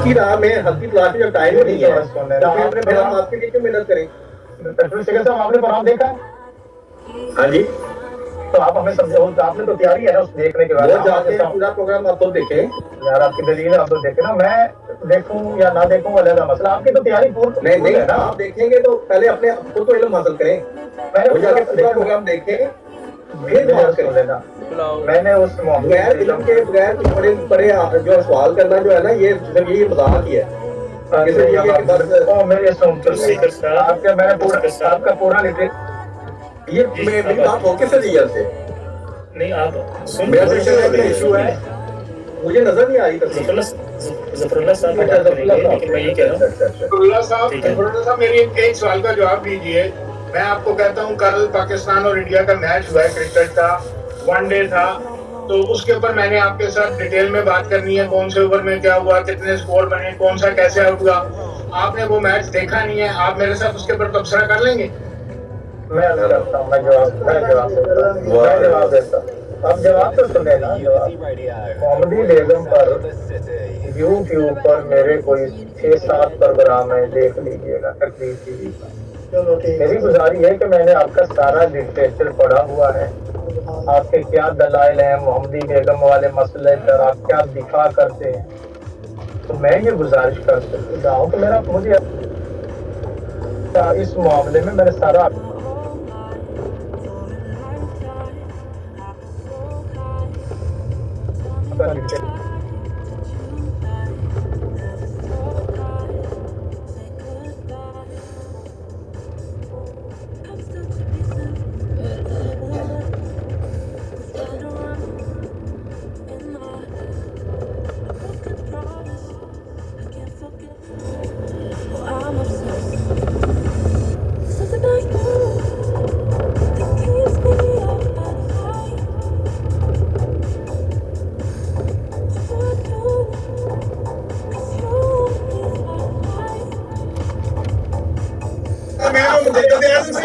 हक की राह में हक की तलाश में जब टाइम ही नहीं है तो फिर अपने बिना बात के लिए क्यों मेहनत करें? पेट्रोल सिगरेट का मामले पर आप देखा है? हाँ जी, तो आप हमें समझो, आपने तो तैयारी है ना उस देखने के बाद। वो जाते हैं पूरा प्रोग्राम आप तो देखें यार, आपकी दलील आप तो देखे ना, मैं देखूं या ना देखूं अलग मसला, आपकी तो तैयारी पूरी नहीं है ना। आप देखेंगे तो पहले अपने खुद तो इल्म हासिल करें, वो जाके पूरा प्रोग्राम देखें फिर बात करें लेना। मैंने उस बगैर इल्म के बगैर बड़े बड़े जो सवाल करना जो है ना, ये सिर्फ ये मजाक ही है। मेरे आपका मैंने पूरा आपका पूरा ये मेरी बात हो किससे दी से नहीं, आप सुन मेरा इशू है, मुझे नजर नहीं आ रही तस्वीर। जफरुल्लाह साहब की बात करेंगे, लेकिन मैं ये कह रहा हूँ जफरुल्लाह साहब मेरी एक सवाल का जवाब दीजिए। मैं आपको कहता हूँ कल पाकिस्तान और इंडिया का मैच हुआ है, क्रिकेट का वनडे था, तो उसके ऊपर मैंने आपके साथ डिटेल में बात करनी है, कौन से ओवर में क्या हुआ, कितने स्कोर बने, कौन सा कैसे आउट हुआ। आपने वो मैच देखा नहीं है, आप मेरे साथ उसके ऊपर तबसरा कर लेंगे? मैं जवाब देता। अब जवाब तो सुने ना, मोहम्मदी बेगम पर यूट्यूब पर मेरे कोई 6-7 प्रोग्राम है, देख लीजिएगा तकरीर टीवी पर। मेरी गुजारिश है कि मैंने आपका सारा लिटरेचर पढ़ा हुआ है, आपके क्या दलाइल हैं मोहम्मदी बेगम वाले मसले पर, आप क्या दिखा करते हैं। तो मैं ये गुजारिश करता हूँ कि मेरा मुझे इस मामले में मैंने सारा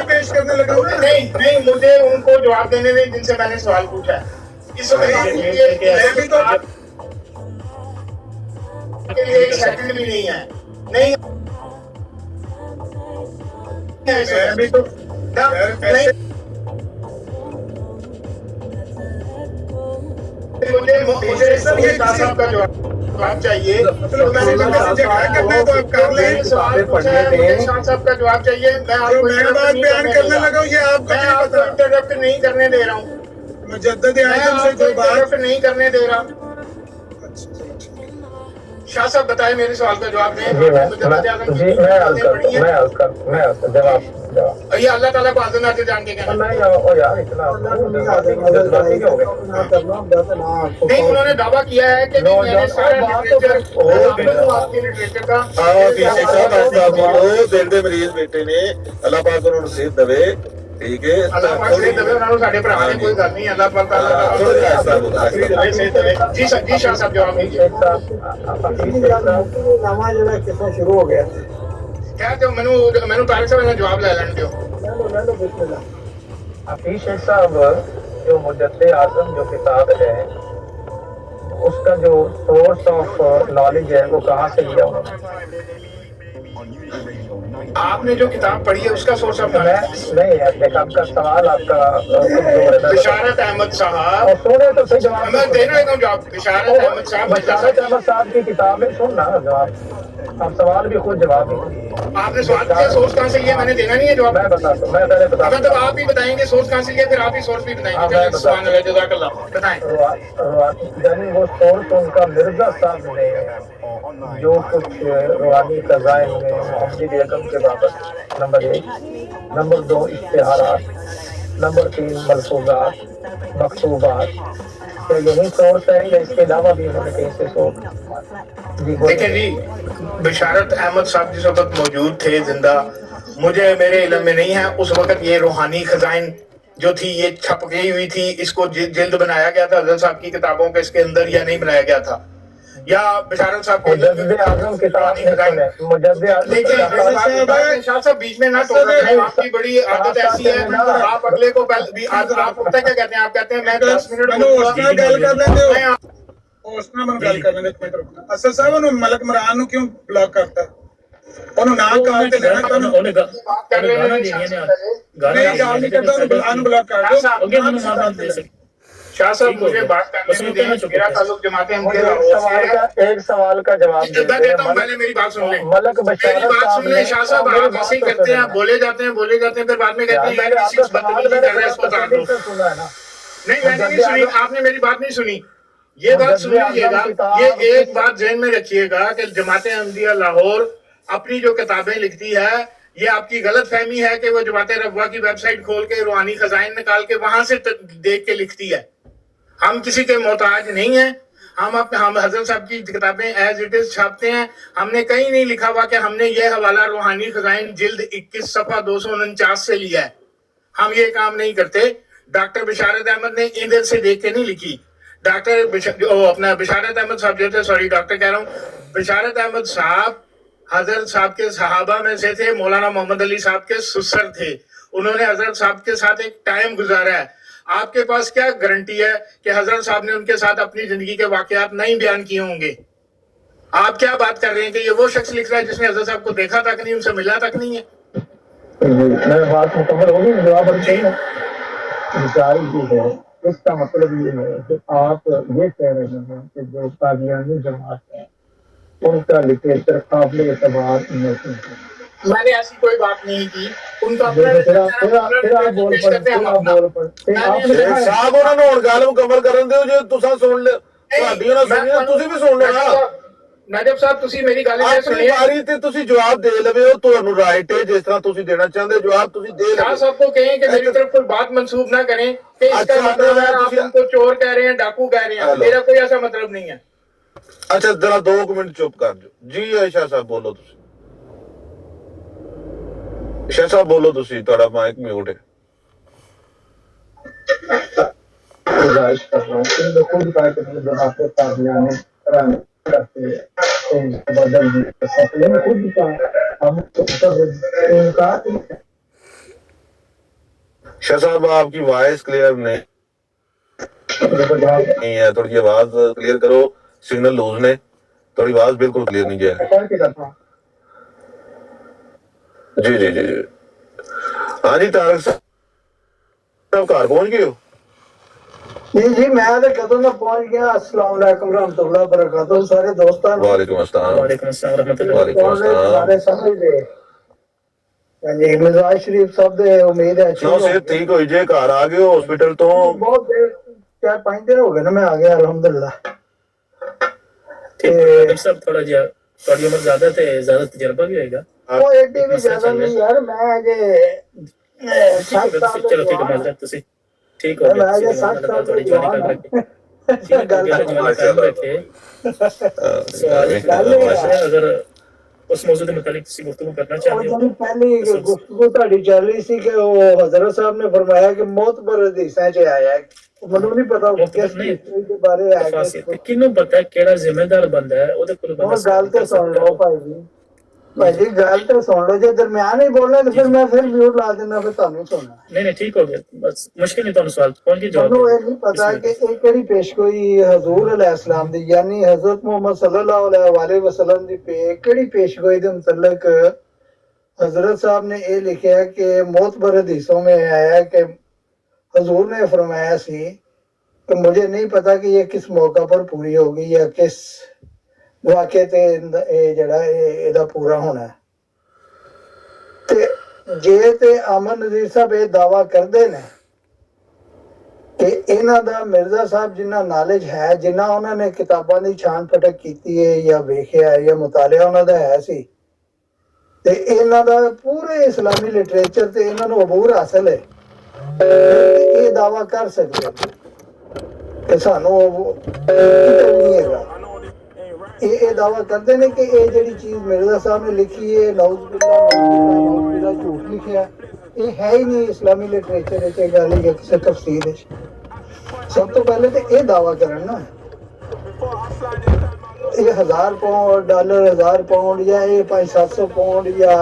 पेश करने लगा हूँ। नहीं, मुझे उनको जवाब देने दें जिनसे मैंने सवाल पूछा है। इस वक्त एक सेकंड भी नहीं है। नहीं अभी तो मुझे साहब का जवाब चाहिए। तो मैंने तो आप कर लें, सवाल पूछा है, शाह साहब का जवाब चाहिए। मैं आपको बयान करने लगा हूँ, ये आपको इंटरप्ट नहीं करने दे रहा हूँ, मुजद्दिद आज़म से जो बात नहीं करने दे रहा। शाह साहब बताए मेरे सवाल का जवाब दें। ये अल्लाह ताला को आज़म आते जान के कहना नहीं। उन्होंने दावा किया है कि मैंने सारा लिटरेचर का दिल दे मरीज बेटे ने अल्लाह पाक उन्होंने सेहत देवे, ठीक है, अल्लाह पाक सेहत देवे, उन्होंने साडे भरा ने कोई गल नहीं, अल्लाह पाक जी शाह साहब जवाब दीजिए। नवा जो किस्सा शुरू हो गया क्या जो मैनू तारिक साहब ने जवाब ले लेने दियो। हफीज शेख साहब जो मुजद्दिद आज़म जो किताब है उसका जो सोर्स ऑफ नॉलेज है वो कहाँ से लिया उन्होंने? आपने जो किताब पढ़ी है उसका सोर्स ऑफ नहीं है। आपका सवाल आपका बिशारत अहमद साहब, सुने तो सही जवाब मैं देना एकदम जवाब। बिशारत अहमद साहब की किताब है, सुनना जवाब, आप सवाल भी खुद जवाब नहीं। आपने सवाल किया सोर्स कहाँ से लिया, मैंने देना नहीं है जवाब। मैं बताता हूँ, मैं पहले बताता हूँ। तो आप भी बताएंगे सोर्स कहाँ से लिया, फिर आप ही सोर्स भी बताएंगे। बताएं। वो सोर्स उनका मिर्जा साहब ने जो कुछ रूहानी क़ज़ाइल में मोहम्मदी बेगम के बाबत नंबर 1, नंबर 2 इश्तिहारात, नंबर 3 मलफूज़ात मकतूबात, क्या यही सोर्स है या इसके अलावा भी उन्होंने कहीं से सोर्स? देखिए जी, बिशारत अहमद साहब जिस वक्त मौजूद थे जिंदा, मुझे मेरे इल्म में नहीं है उस वक्त ये रूहानी खजाइन जो थी ये छप गई हुई थी, इसको जिल्द बनाया गया था हज़रत साहब की किताबों के इसके अंदर या नहीं बनाया गया था, या बिशारत साहब को शाह साहब बीच में ना टोकें। आपकी बड़ी आदत ऐसी है, आप अगले को आप पता क्या कहते हैं, आप कहते हैं मैं 10 मिनट ਉਸ ਨਾਲ ਮੈਂ ਗੱਲ ਕਰਨ ਦੇ ਇੱਕ ਮਿੰਟ ਰੁਕਣਾ। ਅਸਲ ਸਾਹਿਬ ਉਹਨੂੰ ਮਲਕ ਇਮਰਾਨ ਨੂੰ ਕਿਉਂ ਬਲੌਕ ਕਰਤਾ? ਉਹਨੂੰ ਨਾ ਕਾਲ ਤੇ ਲੈਣਾ ਤੁਹਾਨੂੰ ਉਹਨੇ ਗਾਣਾ ਦੇਣੀਆਂ ਨੇ ਗਾਣਾ ਨਹੀਂ ਗੱਲ ਨਹੀਂ ਕਰਦਾ, ਉਹਨੂੰ ਅਨਬਲੌਕ ਕਰ ਦਿਓ। ਅੱਗੇ ਮੈਨੂੰ ਮਾਫ ਦੇ सकते शाह साहब मुझे बात करने दें। मेरा ताल्लुक जमात मुझे अहमदिया एक सवाल का जवाब इज्जत देता हूँ, पहले मेरी बात सुन लें। मलक मेरी बात सुन लें शाह साहब, आप ऐसे ही करते हैं, बोले जाते हैं फिर बाद में कहते हैं यार किसी से बदतमीजी कर रहे हैं, इसको काट दो। नहीं मैंने नहीं सुनी, आपने मेरी बात नहीं सुनी। ये बात सुन लीजिएगा, ये एक बात ज़हन में रखिएगा कि जमात अहमदिया लाहौर अपनी जो किताबें लिखती है, ये आपकी गलत फहमी है कि वो जमात रब्वा की वेबसाइट खोल के रूहानी खजाइन निकाल के वहां से देख के लिखती है। हम किसी के मोहताज नहीं हैं। हम हजरत साहब की किताबें एज इट इज छापते हैं। हमने कहीं नहीं लिखा हुआ कि हमने ये हवाला रूहानी खजाइन जिल्द 21 सफ़ा 249 से लिया है। हम ये काम नहीं करते। डॉक्टर बिशारत अहमद ने इधर से देख के नहीं लिखी। अपना बिशारत अहमद साहब जो थे, सॉरी डॉक्टर कह रहा हूँ, बिशारत अहमद साहब हजरत साहब के सहाबा में से थे। मौलाना मोहम्मद अली साहब के सुसर थे। उन्होंने हजरत साहब के साथ एक टाइम गुजारा है। आपके पास क्या गारंटी है कि हजरत साहब ने उनके साथ अपनी जिंदगी के वाकयात नहीं बयान किए होंगे? आप क्या बात कर रहे हैं कि ये वो शख्स लिख रहा है जिसने हजरत साहब को देखा तक नहीं, उनसे मिला तक नहीं है? बात मुकम्मल होगी, जवाब है। इसका मतलब ये है कि आप ये कह रहे हैं कि जो कादियानी जमात है उनका लिटरेचर काबिल एतबार नहीं है। मैंने ऐसी कोई बात नहीं की। उनका ਸਾਹਿਬ ਉਹਨਾਂ ਨੂੰ ਹੁਣ ਗੱਲ ਮੁਕੰਮਲ ਕਰਨ ਦਿਓ। ਜੇ ਤੁਸੀਂ ਸੁਣ ਲਿਓ, ਤੁਹਾਡੀ ਉਹਨਾਂ ਸੁਣੀ ਨਾ, ਤੁਸੀਂ ਵੀ ਸੁਣ ਲਓ ਨਾ। ਨਾਜਬ ਸਾਹਿਬ ਤੁਸੀਂ ਮੇਰੀ ਗੱਲ ਆਪਣੀ ਵਾਰੀ ਤੇ ਤੁਸੀਂ ਜਵਾਬ ਦੇ ਲਵੇ, ਤੁਹਾਨੂੰ ਰਾਈਟ ਹੈ जिस तरह ਤੁਸੀਂ ਦੇਣਾ ਚਾਹੁੰਦੇ ਜਵਾਬ ਤੁਸੀਂ ਦੇ शाह साहब को कहें कि मेरी तरफ कोई बात मंसूब ना करें कि इसका मतलब है आप उनको चोर कह रहे हैं, डाकू कह रहे हैं। मेरा कोई ऐसा मतलब नहीं है। ਅੱਛਾ ਜਰਾ 2 ਮਿੰਟ ਚੁੱਪ ਕਰ ਜਾਓ ਜੀ। ਆਇਸ਼ਾ ਸਾਹਿਬ ਬੋਲੋ ਤੁਸੀਂ। शाह साहब बोलो तुसी, ਤੁਹਾਡਾ ਮਾਈਕ ਮਿਊਟ ਹੈ। गुजारिश कर रहा हूँ कि खुद का जमात कादियानी करते बदल दी खुद का हम इनका। शाह साहब आपकी वॉइस क्लियर नहीं है, थोड़ी आवाज क्लियर करो। सिग्नल लूज ने, थोड़ी आवाज बिल्कुल क्लियर नहीं है। जी जी जी जी हाँ जी तारक साहब घर पहुंच गए हो? जी जी मैं तो कदों का पहुंच गया। अस्सलाम वालेकुम रहमतुल्लाह बरकातहू सारे दोस्तों। वालेकुम अस्सलाम। वालेकुम अस्सलाम रहमतुल्लाह। सारे समझ दे जी मिजाज शरीफ साहब दे उम्मीद है सुनो सेहत ठीक होई जे, घर आ गए हो हॉस्पिटल तो? बहुत देर 4-5 दिन हो गए ना, मैं आ गया अल्हम्दुलिल्लाह। ठीक सब थोड़ा जिया थोड़ी उम्र ज्यादा थे, ज्यादा तजुर्बा भी होएगा। वो एडी भी ज्यादा नहीं यार, मैं अजे 7 साल चलो ठीक है माजरत तुसी ठीक हो मैं गया। अजे 7 साल थोड़ी जवानी कर रखे गल सवाल अगर उस मौजूद के मुतालिक किसी गुफ्तगू करना चाहते हो। पहली गुफ्तगू ਤੁਹਾਡੀ ਚੱਲ ਰਹੀ ਸੀ ਕਿ ਉਹ हजरत साहब ने फरमाया कि मौत पर हदीसां च आया है। ਮੈਨੂੰ ਨਹੀਂ ਪਤਾ ਕਿਸ ਚੀਜ਼ ਦੇ ਬਾਰੇ ਆਇਆ ਹੈ। ਕਿਹਨੂੰ ਪਤਾ ਕਿਹੜਾ ਜ਼ਿੰਮੇਦਾਰ ਬੰਦਾ ਹੈ ਉਹਦੇ ਕੋਲ ਬੰਦਾ। ਉਹ ਗੱਲ ਤੇ ਸੁਣ ਲਓ ਭਾਈ ਜੀ, ਭਾਈ ਜੀ ਗੱਲ ਤੇ ਸੁਣ ਲਓ। ਜੇ ਦਰਮਿਆਨ ਹੀ ਬੋਲਣਾ ਤੇ ਫਿਰ ਮੈਂ ਮਿਊਟ ਲਾ ਦੇਣਾ, ਫਿਰ ਤੁਹਾਨੂੰ ਸੁਣਨਾ। ਨਹੀਂ ਠੀਕ ਹੋ ਗਿਆ, ਬਸ ਮੁਸ਼ਕਿਲ ਨਹੀਂ। ਤੁਹਾਨੂੰ ਸਵਾਲ ਕੌਣ ਕੀ ਜਵਾਬ? ਤੁਹਾਨੂੰ ਇਹ ਨਹੀਂ ਪਤਾ ਕਿ ਇਹ ਕਿਹੜੀ ਪੇਸ਼ਗੋਈ ਹਜ਼ੂਰ अलैहिस्सलाम ਦੀ ਯਾਨੀ हजरत मोहम्मद सल्लल्लाहु अलैहि वसल्लम ਦੀ ਕਿਹੜੀ ਪੇਸ਼ਗੋਈ ਦੇ ਮੁਤਲਕ हजरत साहब ने ये लिखा कि मोतबर हदीसों में आया कि हजूर ने फरमाया सी कि मुझे नहीं पता कि ये किस मौका पर पूरी होगी या किस वाक़े ते जड़ा एदा पूरा होना है। ते जे ते अमन नज़ीर साहब ये दावा करते ने कि इन्हां दा मिर्जा साहब जिन्ना नॉलेज है, जिन्ना उन्होंने किताबां दी छान पटक की है या वेखिया है या मुतालिया उन्हां दा है सी, ते इन्हां दा पूरे इस्लामी लिटरेचर ते इन्हां नूं अबूर हासिल है, ये दावा कर सकते कि सानू नहीं है। ये दावा करते हैं कि ये जी चीज मिर्जा साहब ने लिखी है नाउज़ुबिल्लाह झूठ लिखा ये है ही नहीं इस्लामी लिटरेचर गल या किसी तफसीर। सब तो पहले तो ये दावा करन ना ये $1000 $1000 पाउंड या ये 500-700 पाउंड या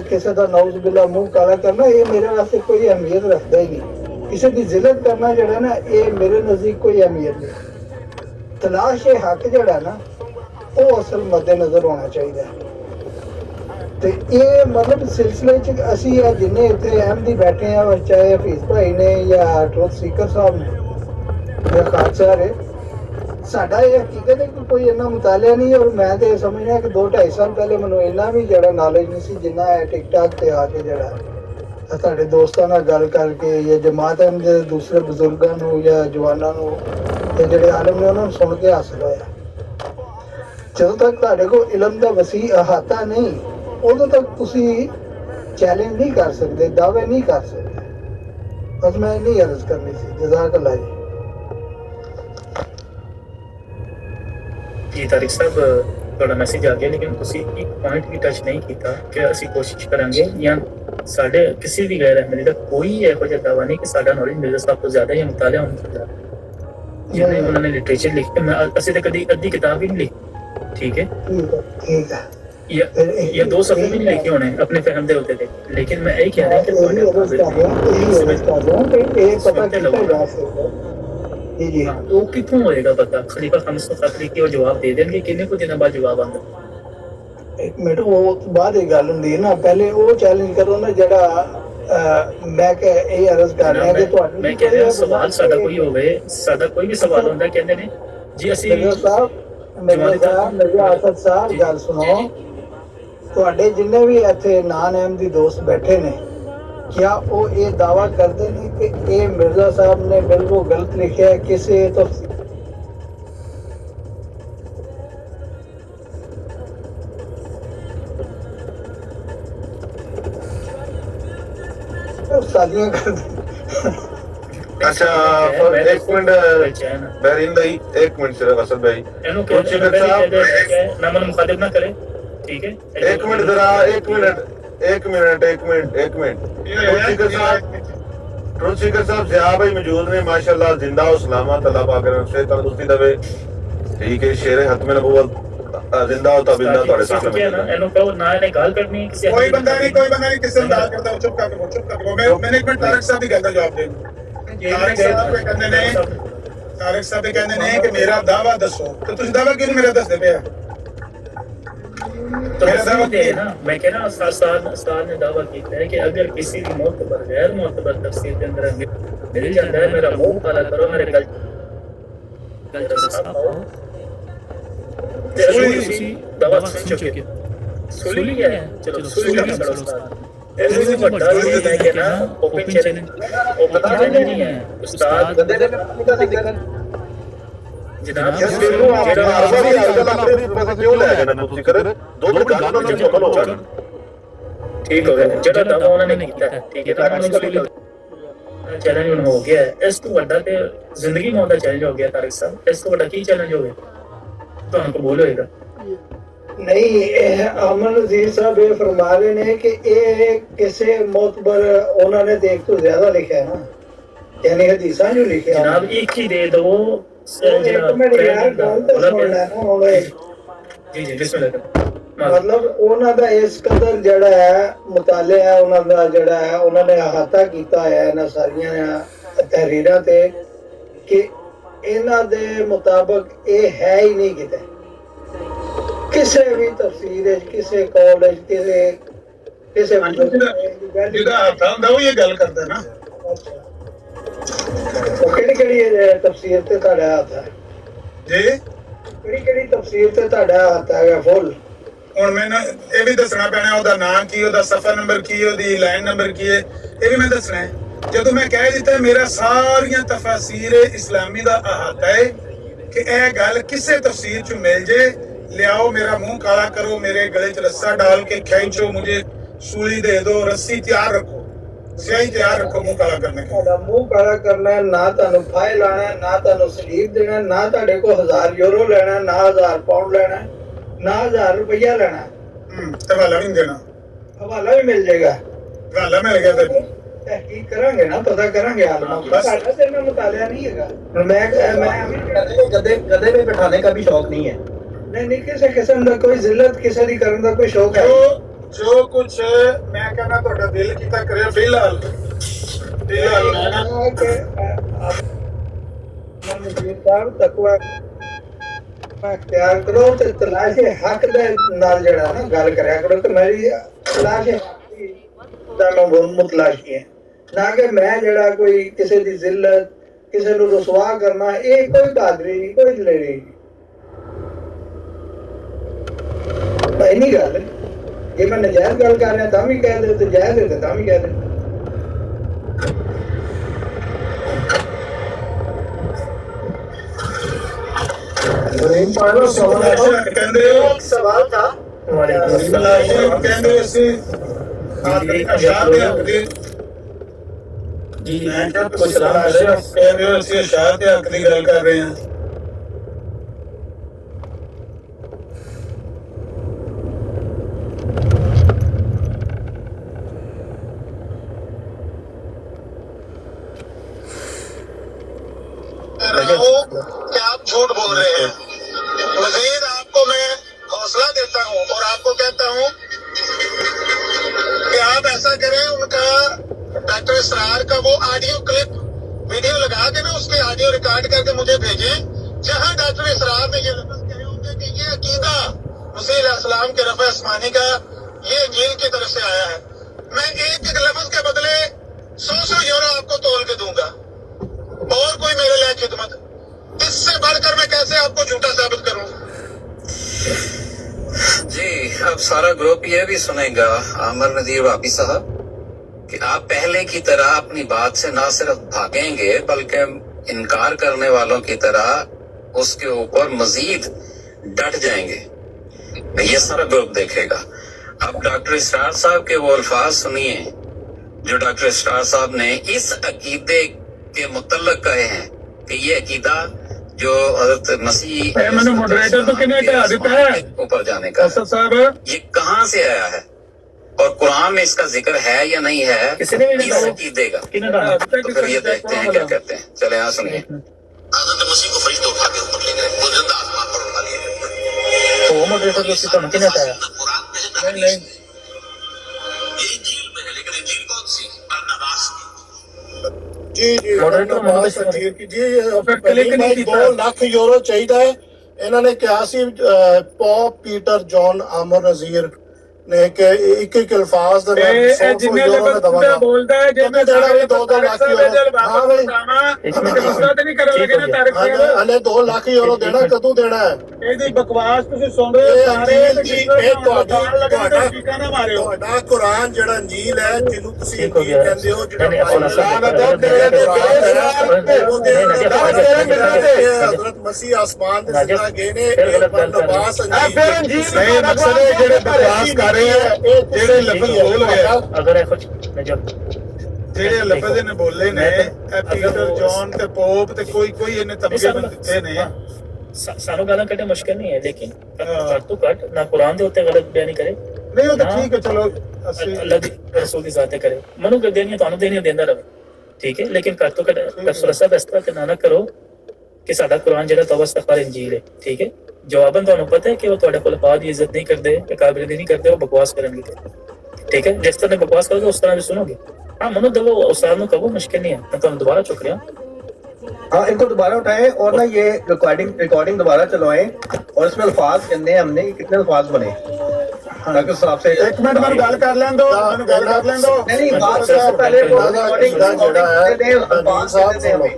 किसी का नाउज़ुबिल्लाह मुंह काला करना ये मेरे वास्ते कोई अहमियत रखता ही नहीं। किसी की जिल्लत करना जो है ना ये मेरे नज़दीक कोई अहमियत नहीं। ਤਲਾਸ਼ ਹੱਕ ਜਿਹੜਾ ਨਾ ਉਹ ਅਸਲ ਮੱਦੇ ਨਜ਼ਰ ਹੋਣਾ ਚਾਹੀਦਾ ਤੇ ਇਹ ਮਤਲਬ ਸਿਲਸਿਲੇ 'ਚ ਅਸੀਂ ਆ ਜਿੰਨੇ ਇੱਥੇ ਅਹਿਮਦੀ ਬੈਠੇ ਆ ਚਾਹੇ ਹਫੀਜ਼ ਭਾਈ ਨੇ ਜਾਂ ਟਰੂਥ ਸੀਕਰ ਸਾਹਿਬ ਨੇ ਜਾਂ ਖਾਲਸਾ ਨੇ, ਸਾਡਾ ਇਹ ਹਕੀਕਤ ਹੈ ਕਿ ਕੋਈ ਇੰਨਾ ਮੁਤਾਲਿਆ ਨਹੀਂ। ਔਰ ਮੈਂ ਤੇ ਸਮਝਦਾ ਕਿ 2-2.5 ਸਾਲ ਪਹਿਲੇ ਮੈਨੂੰ ਇੰਨਾ ਵੀ ਜਿਹੜਾ ਨੌਲੇਜ ਨਹੀਂ ਸੀ ਜਿੰਨਾ ਹੈ ਟਿਕਟਾਕ ਤੇ ਆ ਕੇ ਜਿਹੜਾ ਤੁਹਾਡੇ ਦੋਸਤਾਂ ਨਾਲ ਗੱਲ ਕਰਕੇ ਜਾਂ ਜਮਾਤ ਦੇ ਦੂਸਰੇ ਬਜ਼ੁਰਗਾਂ ਨੂੰ ਜਾਂ ਜਵਾਨਾਂ ਨੂੰ ਤੇ ਜਿਹੜੇ ਆਲਮ ਨੇ ਉਹਨਾਂ ਨੂੰ ਸੁਣ ਕੇ ਹਾਸਲ ਹੋਇਆ। ਜਦੋਂ ਤੱਕ ਤੁਹਾਡੇ ਕੋਲ ਇਲਮ ਦਾ ਵਸੀ ਅਹਾਤਾ ਨਹੀਂ ਉਦੋਂ ਤੱਕ ਤੁਸੀਂ ਚੈਲੰਜ ਨਹੀਂ ਕਰ ਸਕਦੇ, ਦਾਅਵੇ ਨਹੀਂ ਕਰ ਸਕਦੇ। ਬਸ ਮੈਂ ਇੰਨੀ ਅਰਜ਼ ਕਰਨੀ ਸੀ। ਜਜ਼ਾਕ ਅੱਲਾ ਜੀ। ਜੀ ਤਾਰਿਕ ਸਾਹਿਬ ਤੁਹਾਡਾ ਮੈਸੇਜ ਆ ਗਿਆ, ਲੇਕਿਨ ਤੁਸੀਂ ਇੱਕ ਪੁਆਇੰਟ ਵੀ ਟੱਚ ਨਹੀਂ ਕੀਤਾ ਕਿ ਅਸੀਂ ਕੋਸ਼ਿਸ਼ ਕਰਾਂਗੇ ਜਾਂ ਸਾਡੇ ਕਿਸੇ ਵੀ ਗੈਰ ਅਹਿਮਦੀ ਦਾ ਕੋਈ ਇਹੋ ਜਿਹਾ ਦਾਵਾ ਨਹੀਂ ਕਿ ਸਾਡਾ ਨੌਲੇਜ ਮਿਰਜ਼ਾ ਸਾਹਿਬ ਤੋਂ ਜ਼ਿਆਦਾ ਜਾਂ ਮੁਤਾਲਿਆ ਹੋਣਾ ਚਾਹੀਦਾ। ਜਿਵੇਂ ਉਹਨਾਂ ਨੇ ਲਿਟਰੇਚਰ ਲਿਖਿਆ, ਮੈਂ ਅਸੀਂ ਤਾਂ ਕਦੀ ਅੱਧੀ ਕਿਤਾਬ ਵੀ ਨਹੀਂ ਲਿਖੀ, ਠੀਕ ਹੈ, ਠੀਕ ਹੈ। ਜਾਂ 2 ਸਫ਼ੇ ਵੀ ਨਹੀਂ ਲਿਖੇ ਹੋਣੇ ਆਪਣੇ ਫਹਿਮ ਦੇ ਉੱਤੇ, ਲੇਕਿਨ ਮੈਂ ਇਹ ਕਹਿ ਰਿਹਾ ਕਿ ਤੁਹਾਡੇ ਇਹ ਪਤਾ ਕੀਤਾ ਜਾ ਸਕਦਾ ਜੀ। ਉਹ ਕਿੱਥੋਂ ਹੋਏਗਾ ਪਤਾ? ਖਲੀਫਾ ਖਾਮਸ ਤੋਂ ਖਤ ਲਿਖ ਕੇ ਉਹ ਜਵਾਬ ਦੇ ਦੇਣਗੇ, ਕਿੰਨੇ ਕੁ ਦਿਨਾਂ ਬਾਅਦ ਜਵਾਬ ਆਉਂਦਾ? ਇੱਕ ਮਿੰਟ, ਉਹ ਬਾਅਦ ਇਹ ਗੱਲ ਹੁੰਦੀ ਹੈ ਨਾ, ਪਹਿਲੇ ਉਹ ਚੈਲੰਜ ਕਰੋ ਨਾ ਜਿਹੜਾ ਮੈਂ ਕਿ ਇਹ ਅਰਜ਼ ਕਰ ਰਿਹਾ ਕਿ ਤੁਹਾਨੂੰ ਮੈਂ ਕਹਿ ਰਿਹਾ ਸਵਾਲ ਸਾਡਾ ਕੋਈ ਹੋਵੇ, ਸਾਡਾ ਕੋਈ ਵੀ ਸਵਾਲ ਹੁੰਦਾ ਕਹਿੰਦੇ ਨੇ ਜੀ ਅਸੀਂ ਮਿਰਜ਼ਾ ਅਸਦ ਸਾਹਿਬ ਗੱਲ ਸੁਣੋ, ਤੁਹਾਡੇ ਜਿੰਨੇ ਵੀ ਇੱਥੇ ਨਾਨ ਅਹਿਮਦੀ ਦੋਸਤ ਬੈਠੇ ਨੇ क्या वो ये दावा करते हैं कि ये मिर्जा साहब ने बिल्कुल गलत लिखा है किसी तो शादियां करते। अच्छा एक मिनट बहरीन भाई, एक मिनट सिर्फ असद भाई, नामन मुखातिब ना करे, ठीक है? एक मिनट जरा, एक मिनट ट्रूथ सीकर साहब ज़िया भाई मौजूद ने, माशाल्लाह जिंदा हो सलामत, अल्लाह पाक से तंदुरुस्ती देवे, ठीक है। शेर हक में नबूवत जिंदा हो तबिंदा ਤੁਹਾਡੇ ਸਾਹਮਣੇ ਇਹਨੂੰ ਕਹੋ ਨਾ, ਇਹਨੇ ਗੱਲ ਕਰਨੀ ਕਿਸੇ कोई बंदा नहीं किसी से बात करता, चुप कर। मैंने एक मिनट तारिक साहब की गल का जवाब दे। तारिक साहब के कहने ने कि मेरा दावा दसो, तो तुम दावा क्यों मेरा दस दे पे? तो ना मैं कह रहा उस्ताद ने दावा किया है कि अगर किसी भी मोतबर गैर मोतबर तफसीर के अंदर मिल जाता है, मेरा मुंह काला करो, मेरे गल दावा सुन चुके सुन लिया है, चलो सुन लिया उस्ताद। ऐसे बड़ा है कि ना ओपन चैलेंज नहीं है उस्ताद जनाब। ठीक हो गया ਜਿਹੜਾ ਦਾਵਾ ਉਹਨਾਂ ਨੇ ਕੀਤਾ, ਠੀਕ ਹੈ, ਤਾਂ ਚੈਲੰਜ ਹੁਣ ਹੋ ਗਿਆ। ਇਸ ਤੋਂ ਵੱਡਾ ਤੇ ਜ਼ਿੰਦਗੀ ਮੌਤ ਦਾ ਚੈਲੰਜ ਹੋ ਗਿਆ ਤਾਰਿਕ ਸਾਹਿਬ, ਇਸ ਤੋਂ ਵੱਡਾ ਕੀ ਚੈਲੰਜ ਹੋਵੇ ਤੁਹਾਨੂੰ ਕਬੂਲ ਹੋਏਗਾ? ਨਹੀਂ, ਅਮਨ ਨਜ਼ੀਰ ਸਾਹਿਬ ਇਹ ਫਰਮਾ ਰਹੇ ਨੇ ਕਿ ਇਹ ਕਿਸੇ ਮੌਤਬਰ ਉਹਨਾਂ ਨੇ ਦੇਖ ਤੋਂ ਜ਼ਿਆਦਾ ਲਿਖਿਆ ਨਾ, ਯਾਨੀ ਹਦੀਸਾਂ ਜੋ ਲਿਖਿਆ ਜਨਾਬ ਇੱਕ ਹੀ ਦੇ ਦੋ ਮਤਲਬ ਉਹਨਾਂ ਦਾ ਇਸ ਕਦਰ ਜਿਹੜਾ ਹੈ ਮੁਤਾਲਿਆ ਹੈ, ਉਹਨਾਂ ਦਾ ਜਿਹੜਾ ਹੈ ਉਹਨਾਂ ਨੇ ਅਹਾਤਾ ਕੀਤਾ ਹੈ ਇਹਨਾਂ ਸਾਰੀਆਂ ਤਹਿਰੀਰਾਂ ਤੇ ਕਿ ਇਹਨਾਂ ਦੇ ਮੁਤਾਬਕ ਇਹ ਹੈ ਹੀ ਨਹੀਂ ਕਿਤੇ ਕਿਸੇ ਵੀ ਤਫਸੀਰ ਵਿੱਚ, ਕਿਸੇ ਕੌਲ ਵਿੱਚ, ਕਿਸੇ ਜਿਹਦਾ ਹੱਥ ਹੁੰਦਾ ਉਹ ਇਹ ਗੱਲ ਕਰਦਾ ਨਾ। ਕਿਹੜੀ ਤਫਸੀਰ ਤੇ ਤੁਹਾਡਾ ਹੱਥ ਹੈ ਜੀ? ਕਿਹੜੀ ਤਫਸੀਰ ਤੇ ਤੁਹਾਡਾ ਹੱਥ ਹੈਗਾ ਫੁੱਲ? ਹੁਣ ਮੈਨੂੰ ਇਹ ਵੀ ਦੱਸਣਾ ਪੈਣਾ ਉਹਦਾ ਨਾਮ ਕੀ, ਉਹਦਾ ਸਫਾ ਨੰਬਰ ਕੀ, ਉਹਦੀ ਲਾਈਨ ਨੰਬਰ ਕੀ ਹੈ, ਇਹ ਵੀ ਮੈਂ ਦੱਸਣਾ ਹੈ। ਜਦੋਂ ਮੈਂ ਕਹਿ ਦਿੱਤਾ ਮੇਰਾ ਸਾਰੀਆਂ ਤਫਸੀਰ ਇਸਲਾਮੀ ਦਾ ਅਹਾਤਾ ਹੈ ਕਿ ਇਹ ਗੱਲ ਕਿਸੇ ਤਫਸੀਰ ਚ ਮਿਲ ਜੇ, ਲਿਆਓ, ਮੇਰਾ मुंह काला करो, मेरे गले च रस्सा डाल के खींचो, मुझे सूली दे दो, रस्सी तैयार रखो, स्याही तैयार रखो मुंह काला करने का। मुंह काला करना है ना, ਤੁਹਾਨੂੰ ਫਾਇਲ ਲਾਣਾ ਹੈ ਨਾ, ਤੁਹਾਨੂੰ ਸਲੀਪ ਦੇਣਾ ਨਾ, ਤੁਹਾਡੇ ਕੋਲ 1000 ਯੂਰੋ ਲੈਣਾ ਨਾ 1000 ਪਾਉਂਡ ਲੈਣਾ ਨਾ 1000 ਰੁਪਇਆ ਲੈਣਾ। ਤੇ ਹਵਾਲਾ ਵੀ ਦੇਣਾ, ਹਵਾਲਾ ਵੀ ਮਿਲ ਜਾਏਗਾ। ਹਵਾਲਾ ਮਿਲ ਗਿਆ ਤੇ ਤਹਿਕੀਕ ਕਰਾਂਗੇ ਨਾ, ਪਤਾ ਕਰਾਂਗੇ ਆਲਮਾਂ ਦਾ। ਸਾਡਾ ਤੇ ਇਹਨਾਂ ਮੁਤਾਲਿਆ ਨਹੀਂ ਹੈਗਾ। मैं गधे में बैठाने का भी शौक नहीं है। नहीं, किसी किस्म का कोई जिल्लत किसी दी करने का कोई शौक है। जो कुछ मैं कहना ਤੁਹਾਡਾ ਦਿਲ ਕੀਤਾ ਕਰਿਆ ਫਿਲਹਾਲ तकवा ਪਿਆਰ ਕਰੋ ਤੇ ਤਲਾਸ਼ ਹੱਕ ਦੇ ਨਾਲ ਜਿਹੜਾ ਨਾ ਗੱਲ ਕਰਿਆ ਕਰੋ ਕਿ ਮੇਰੀ ਤਲਾਸ਼ ਦਾ ਮੁਤਲਾਸ਼ੀ ਹੈ, ਨਾ ਕਿ ਮੈਂ ਜਿਹੜਾ ਕੋਈ ਕਿਸੇ ਦੀ ਜ਼ਿਲਤ ਕਿਸੇ ਨੂੰ ਰਸਵਾ ਕਰਨਾ, ਇਹ ਕੋਈ ਬਹਾਦਰੀ ਨਹੀਂ, ਕੋਈ ਦਲੇਰੀ ਨਹੀਂ। ਪਹਿਲੀ ਗੱਲ ਜੇ ਮੈਂ ਨਜਾਇਜ਼ ਗੱਲ ਕਰ ਰਿਹਾ ਤਾਂ ਵੀ ਕਹਿ ਦੇ, ਤੇ ਜਾਇਜ਼ ਹੈ ਤਾਂ ਵੀ ਕਹਿ ਦੇ। ਕਹਿੰਦੇ ਹੋ ਸਵਾਲ ਥਾ ਕਹਿੰਦੇ ਅਸੀਂ ਅਸ਼ਾਰ ਦੇ ਹੱਕ ਦੀ ਜੀ ਮੈਂ ਕਿਹਾ ਕੁਝ ਕਹਿੰਦੇ ਹੋ ਅਸੀਂ ਅਸ਼ਾਰ ਦੇ ਹੱਕ ਦੀ ਗੱਲ ਕਰ ਰਹੇ ਹਾਂ। क्या आप झूठ बोल रहे हैं? मजीद आपको मैं हौसला देता हूं और आपको कहता हूं कि आप ऐसा करें, उनका डॉक्टर इसरार का वो ऑडियो क्लिप वीडियो लगा के ना उसके ऑडियो रिकॉर्ड करके मुझे भेजें, जहां डॉक्टर इसरार ने ये लफ्ज कहे होंगे कि ये अकीदा मसीह अलैहिस्सलाम के रफ़ा आसमानी का ये इंजील की तरफ से आया है, मैं एक एक लफ्ज के बदले 100 यूरो आपको तोल के दूंगा और कोई मेरे लिए खिदमत। इससे बढ़कर मैं कैसे आपको झूठा साबित करूं? जी, अब सारा ग्रुप ये भी सुनेगा आमिर नजीर वापी साहब कि आप पहले की तरह अपनी बात से ना सिर्फ भागेंगे बल्कि इनकार करने वालों की तरह उसके ऊपर मजीद डट जाएंगे। ये सारा ग्रुप देखेगा। अब डॉक्टर इसरार साहब के वो अल्फाज सुनिए जो डॉक्टर इसरार साहब ने इस अकीदे के मुतल्लक कहे हैं कि ये अकीदा जो हजरत मसीह मैंने मॉडरेटर तो किन्हें हटा देता है ऊपर जाने का साहब, ये कहाँ से आया है और कुरान में इसका जिक्र है या नहीं है, किसी ने भी नहीं इस कहा। अकीदे का। किन्हें डाला? तो फिर ये देखते हैं क्या कहते हैं। चले यहाँ सुनिए। हजरत मसीह को फरिश्ते उठा के ऊपर ले गए, वो जिंदा आसमान पर उठा लिए। वो मॉडरेटर तो कितना किन्हें हटाया? कुरान में है, नहीं ये इंजील में है, लेकिन इंजील कौन सी? बरनबास की। ਜੀ ਮੋਡਰੇਟਰ ਬਾਤ ਸਦੀਰ ਕੀ ਜੀ ਪਹਿਲੀ ਮੈਂ 2 ਲੱਖ ਯੂਰੋ ਚਾਹੀਦਾ ਹੈ। ਇਹਨਾਂ ਨੇ ਕਿਹਾ ਸੀ pope Peter John Aamir Nazir ਨੇ ਕਿ ਇੱਕ ਇੱਕ ਅਲਫਾਜ਼ ਦੇ ਮੈਂ 100 ਯੂਰੋ ਮੈਂ ਦਵਾਂਗਾ। ਬੋਲਦਾ ਹੈ ਜੇ ਮੈਂ ਦੇਣਾ ਵੀ 2 ਲੱਖ ਯੂਰੋ। ਹਾਂ ਬਈ ਇਸਦਾ ਤੇ ਨਹੀਂ ਕਰੋਗੇ ਨਾ ਤਾਰੀਖ ਹਲੇ 2 ਲੱਖ ਯੂਰੋ ਦੇਣਾ, ਕਦੋਂ ਦੇਣਾ ਹੈ? ਇਹਦੀ ਬਕਵਾਸ ਤੁਸੀਂ ਸੁਣ ਰਹੇ ਹੋ ਸਾਰੇ ਇਹ ਤੁਹਾਡਾ ਨਾ ਮਾਰਿਓ। ਤੁਹਾਡਾ ਕੁਰਾਨ ਜਿਹੜਾ ਇੰਜੀਲ ਹੈ ਜਿਹਨੂੰ ਤੁਸੀਂ ਇੰਜੀਲ ਕਹਿੰਦੇ ਹੋ, ਜਿਹੜਾ ਹਜ਼ਰਤ ਮਸੀਹ ਆਸਮਾਨ ਦੇ ਜ਼ਿੰਦਾ ਗਏ ਨੇ, ਇਹ ਬਰਨਬਾਸ ਨਹੀਂ ਮਕਸਦ ਹੈ ਜਿਹੜੇ ਬਕਵਾਸ ਕਰ ਰਹੇ ਆ, ਜਿਹੜੇ ਲਫ਼ਜ਼ ਬੋਲ ਗਏ, ਅਗਰ ਇਹ ਕੁਝ ਨਜਰ ਜਿਹੜੇ ਲਫ਼ਜ਼ ਇਹਨੇ ਬੋਲੇ ਨੇ ਇਹ ਪੀਟਰ ਜੌਨ ਤੇ ਪੋਪ ਤੇ ਕੋਈ ਇਹਨੇ ਤਬਕੇ ਦਿੱਤੇ ਨੇ। ਸਾਨੂੰ ਗਾਲਾਂ ਕੱਢੇ ਮੁਸ਼ਕਿਲ ਨਹੀਂ ਹੈ, ਲੇਕਿਨ ਘੱਟ ਤੋਂ ਘੱਟ ਨਾ ਕੁਰਾਨ ਦੇ ਉੱਤੇ ਗਲਤ ਬਿਆਨੀ ਕਰੇ, ਨਹੀਂ ਉਹ ਤਾਂ ਠੀਕ ਹੈ, ਚਲੋ ਅਸੀਂ ਅੱਲਾਹ ਦੀ ਰਸੂਲ ਦੀ ਜ਼ਾਤੇ ਕਰੇ। ਮਨੂ ਕਰ ਦੇਣੀ ਤੁਹਾਨੂੰ ਦੇਣੀ ਦਿੰਦਾ ਰਹੇ, ਠੀਕ ਹੈ, ਲੇਕਿਨ ਘੱਟ ਤੋਂ ਘੱਟ ਰਸੂਲ ਸਾਹਿਬ ਇਸ ਤਰ੍ਹਾਂ ਤੇ ਨਾ ਕਰੋ ਕਿ ਸਾਡਾ ਕੁਰਾਨ ਜਿਹੜਾ ਤੌਬਾ ਇਸਤਗਫਾਰ ਇੰਜੀਲ ਹੈ, ਠੀਕ ਹੈ। ਜਵਾਬਨ ਤੁਹਾਨੂੰ ਪਤਾ ਹੈ ਕਿ ਉਹ ਤੁਹਾਡੇ ਕੋਲ ਬਾਤ ਦੀ ਇੱਜ਼ਤ ਨਹੀਂ ਕਰਦੇ, ਕਾਬਿਲ ਦੀ ਨਹੀਂ ਕਰਦੇ, ਉਹ ਬਕਵਾਸ ਕਰਨਗੇ, ਠੀਕ ਹੈ। ਜਿਸ ਤਰ੍ਹਾਂ ਬਕਵਾਸ ਕਰੋਗੇ ਉਸ ਤਰ੍ਹਾਂ ਵੀ ਸੁਣੋਗੇ। हाँ मनो दबो उस्ताद नो कबो मुश्किल नहीं है, मैं तो दोबारा चुक रहा हूँ। हाँ, इनको दोबारा उठाएं और ना ये रिकॉर्डिंग दोबारा चलवाएं और इसमें अल्फाज कहने हैं हमने कि कितने अल्फाज बने ताकि उस हिसाब से। एक मिनट मैंने गल कर लें दो, मैंने गल कर लें दो। नहीं बात से पहले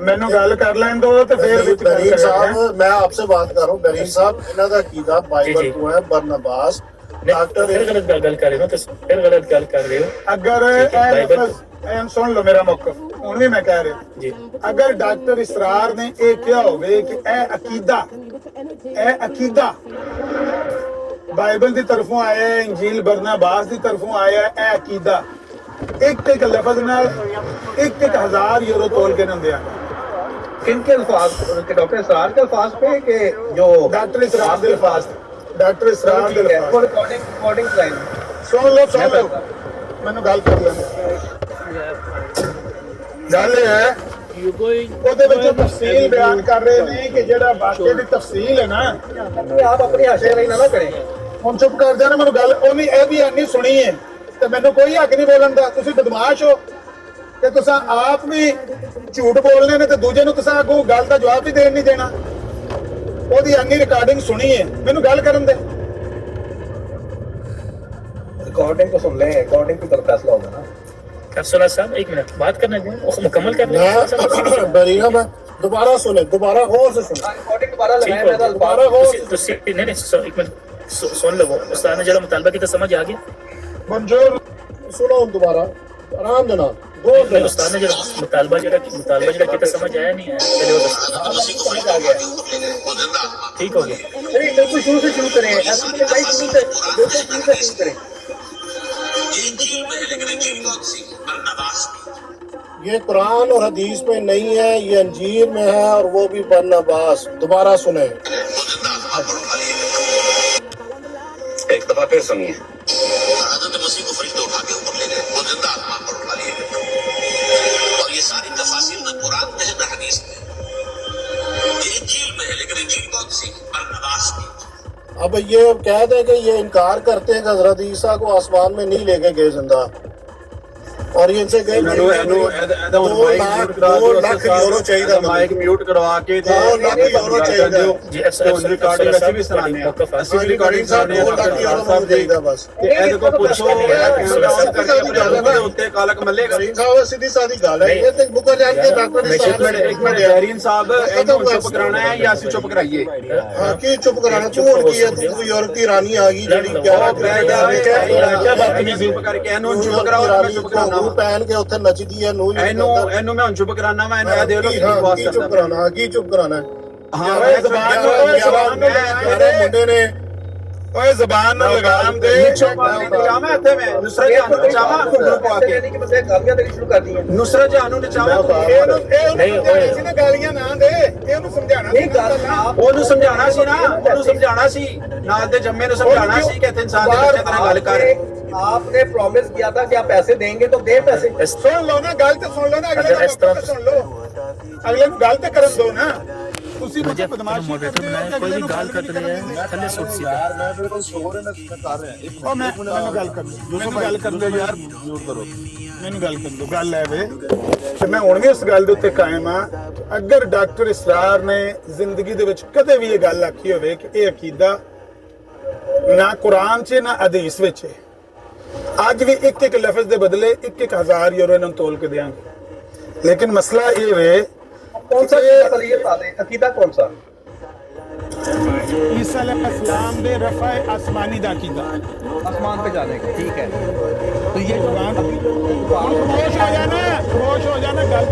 मैंने गल कर लें दो तो फिर बरीन साहब मैं आपसे बात कर रहा हूँ। बरीन साहब इन्हों का अकीदा बाइबल को है, बरनबास डॉक्टर गलत गल कर रहे हो, तो फिर गलत गल कर रहे हो। अगर सुन लो मेरा मौकफ, ਹੁਣ ਵੀ ਮੈਂ ਕਹਿ ਰਿਹਾ ਜੀ, ਅਗਰ ਡਾਕਟਰ ਇਸਰਾਰ ਨੇ ਇਹ ਕਿਹਾ ਹੋਵੇ ਕਿ ਇਹ ਅਕੀਦਾ ਬਾਈਬਲ ਦੀ ਤਰਫੋਂ ਆਇਆ ਹੈ, ਇੰਜੀਲ ਬਰਨਬਾਸ ਦੀ ਤਰਫੋਂ ਆਇਆ ਹੈ, ਇਹ ਅਕੀਦਾ ਇੱਕ ਲਫ਼ਜ਼ ਨਾਲ 1000 ਯੂਰੋ ਤੋਲ ਕੇ ਨਾ ਦਿਆ। किनके अल्फाज? डॉक्टर इसरार के अल्फाज पे कि जो ਡਾਕਟਰ ਇਸਰਾਰ ਦੇ ਅਲਫਾਜ਼, ਡਾਕਟਰ ਇਸਰਾਰ ਦੇ ਅਲਫਾਜ਼। रिकॉर्डिंग कराएं। ਸੁਣ ਲਓ ਮੈਨੂੰ ਗੱਲ ਕਰ ਲੈਣ। ਗੱਲ ਇਹ ਹੈ ਉਹਦੇ ਵਿੱਚ ਤਫਸੀਲ ਬਿਆਨ ਕਰ ਰਹੇ ਨੇ ਕਿ ਜਿਹੜਾ ਵਾਕਿਆ ਦੀ ਤਫਸੀਲ ਹੈ ਨਾ, आप अपनी हाशियाई ना करें। ਹੁਣ ਚੁੱਪ ਕਰ ਜਾਣਾ। ਮੈਨੂੰ ਗੱਲ ਉਹਨੇ ਇਹ ਵੀ ਨਹੀਂ ਸੁਣੀ ਹੈ ਤੇ ਮੈਨੂੰ ਕੋਈ ਹੱਕ ਨਹੀਂ ਬੋਲਣ ਦਾ। ਤੁਸੀਂ ਬਦਮਾਸ਼ ਹੋ ਤੇ ਤੁਸੀਂ ਆਪ ਵੀ ਝੂਠ ਬੋਲਨੇ ਨੇ ਤੇ ਦੂਜੇ ਨੂੰ ਤੁਸੀਂ ਅੱਗੋਂ ਗੱਲ ਦਾ ਜਵਾਬ ਵੀ ਦੇਣ ਨਹੀਂ ਦੇਣਾ। ਉਹਦੀ ਅੰਨੀ ਰਿਕਾਰਡਿੰਗ ਸੁਣੀ ਹੈ, ਮੈਨੂੰ ਗੱਲ ਕਰਨ ਦੇ। रिकॉर्डिंग को सुन लें, रिकॉर्डिंग के ऊपर फैसला होगा ना। अफसर साहब एक मिनट बात करने दें, वो मुकम्मल कर लें। मैं डरीना मैं दोबारा सुने, दोबारा गौर से सुने, रिकॉर्डिंग दोबारा लगाएं, मैं तो दोबारा गौर से एक मिनट सुन लो, उस्ताद ने जरा मुतालबा की तो समझ आ गया। मंजूर सुनो दोबारा आराम देना गौर से। उस्ताद ने जरा मुतालबा जरा की तो समझ आया नहीं आया, चलो समझ आ गया। ठीक हो गया। अरे बिल्कुल शुरू से शुरू करें, ऐसे तो भाई शुरू से बिल्कुल शुरू से शुरू करें। ये कुरान और हदीस में नहीं है, ये अंजीर में है और वो भी बरनबास। दोबारा सुने, एक दफा फिर सुनिए। हज़रत मसीह को फरिश्ते उठा के ऊपर ले गए, वो जिंदा आसमान पर उठा लिए गए। और ये सारी तफासिल ना कुरान में है ना हदीस में, ये इंजील में है। लेकिन इंजील कौन सी? बरनबास की। अब ये कह दे कि ये इनकार करते हैं कि हजरत ईसा को आसमान में नहीं लेके गए जिंदा, और ये इनसे गए 2 लाख यूरो चाहिए, माइक म्यूट करवा के 2 लाख यूरो चाहिए जी अफसर रिकॉर्डिंग ਅਸੀਂ ਵੀ ਸੁਣਾਉਂਦੇ ਆ, ਅਸੀਂ ਵੀ ਰਿਕਾर्डिंग ਸੁਣਾਉਂਦੇ ਆ। 2 लाख यूरो मुझे चाहिए बस। ਇਹਦੇ ਕੋ ਪੁੱਛੋ ਉਹਦੇ ਉੱਤੇ ਕਾਲਕ ਮੱਲੇਗਾ। करीम साहब सीधी सादी गल है, ये तो मुकर जान के डॉक्टर ने ਇੱਕ ਮਿੰਟ ਗੈਰੀਨ ਸਾਹਿਬ, ਇਹਨੂੰ ਚੁੱਪ ਕਰਾਉਣਾ ਹੈ ਜਾਂ ਅਸੀਂ ਚੁੱਪ ਕਰਾਈਏ? हां की चुप कराना, तू और की है, तू यूरोप की रानी आ गई जड़ी क्या क्या बात नहीं, चुप करके ਇਹਨੂੰ ਚੁੱਪ ਕਰਾਓ, ਮੈਂ ਚੁੱਪ ਕਰਾਉਣਾ ਨੂੰ ਪਹਿਨ ਕੇ ਉੱਥੇ ਨੱਚਦੀ ਹੈ ਨੂੰ ਇਹਨੂੰ ਮੈਂ ਹੁਣ ਚੁੱਪ ਕਰਾਉਣਾ ਵਾ, ਇਹਨੂੰ ਇਹ ਦੇ ਲੋ ਕੀ ਬਕਵਾਸ ਕੀ ਚੁੱਪ ਕਰਦਾ। ਕਰਾਣਾ, ਕੀ ਚੁੱਪ ਕਰਾਣਾ? ਹਾਂ ਓਏ ਜ਼ਬਾਨ ਨੂੰ ਮੁੰਡੇ ਨੇ ਓਏ ਜ਼ਬਾਨ ਨੂੰ ਲਗਾਮ ਦੇ। ਚਾਹਾਂ ਇੱਥੇ ਮੈਂ ਨੁਸਰਤ ਜਾਨ ਨੂੰ ਚਾਹਾਂ ਗਰੁੱਪ ਆ ਕੇ नहीं कि बस गालियां देनी शुरू कर दी हैं। ਨੁਸਰਤ ਜਾਨ ਨੂੰ ਚਾਹਾਂ ਇਹਨੂੰ ਸਮਝਾਉਣਾ ਸੀ ਨਾ, ਗਾਲੀਆਂ ਨਾ ਦੇ, ਇਹਨੂੰ ਸਮਝਾਉਣਾ ਸੀ नहीं गाल आप ਉਹਨੂੰ ਸਮਝਾਉਣਾ ਸੀ ਨਾ, ਉਹਨੂੰ ਸਮਝਾਉਣਾ ਸੀ, ਨਾਲ ਦੇ ਜੰਮੇ ਨੂੰ ਸਮਝਾਉਣਾ ਸੀ ਕਿ ਇਨਸਾਨ ਦੇ ਬੱਚੇ ਤਰ੍ਹਾਂ ਗੱਲ ਕਰ। आपने प्रॉमिस किया था कि आप पैसे देंगे तो दे पैसे। ਸੁਣ ਲਓ ਨਾ, ਗੱਲ ਤੇ ਸੁਣ ਲਓ ਨਾ, ਅਗਲੇ ਨੂੰ ਮੌਕਾ ਤੇ ਸੁਣ ਲਓ, ਅਗਲੇ ਨੂੰ ਗੱਲ ਤੇ ਕਰਨ ਦਿਓ ਨਾ। ਤੁਸੀਂ ਮੁਝੇ ਬਦਮਾਸ਼ੀ मॉडरेटर बनाए, कोई भी गाल कर रहे हैं थल्ले सुट सीधा। ਉਹ ਮੈਨੂੰ ਗੱਲ ਕਰ ਦਿਓ, ਮੈਨੂੰ ਗੱਲ ਕਰ ਦਿਓ ਯਾਰ, ਮੈਨੂੰ ਗੱਲ ਕਰ ਦਿਓ। ਗੱਲ ਹੈ ਵੇ ਤੇ ਮੈਂ ਹੁਣ ਵੀ ਇਸ ਗੱਲ ਦੇ ਉੱਤੇ ਕਾਇਮ ਆ, ਅਗਰ ਡਾਕਟਰ ਇਸਰਾਰ ਨੇ ਜ਼ਿੰਦਗੀ ਦੇ ਵਿੱਚ ਕਦੇ ਵੀ ਇਹ ਗੱਲ ਆਖੀ ਹੋਵੇ ਕਿ ਇਹ ਅਕੀਦਾ ਨਾ ਕੁਰਾਨ 'ਚ ਨਾ ਹਦੀਸ ਵਿੱਚ ਹੈ, ਅੱਜ ਵੀ ਇੱਕ ਲਫ਼ਜ਼ ਦੇ ਬਦਲੇ 1000 ਯੂਰੋ ਇਹਨਾਂ ਨੂੰ ਤੋਲ ਕੇ ਦੇਾਂਗੇ। ਲੇਕਿਨ ਮਸਲਾ ਇਹ ਵੇ कौन सा ये बता दें, अकीदा कौन सा? ईसा अलैहिस्सलाम दे रफ़ा आसमानी दा अकीदा, आसमान पे जाने का, ठीक है। तो ये जुबान खामोश हो जाना गल।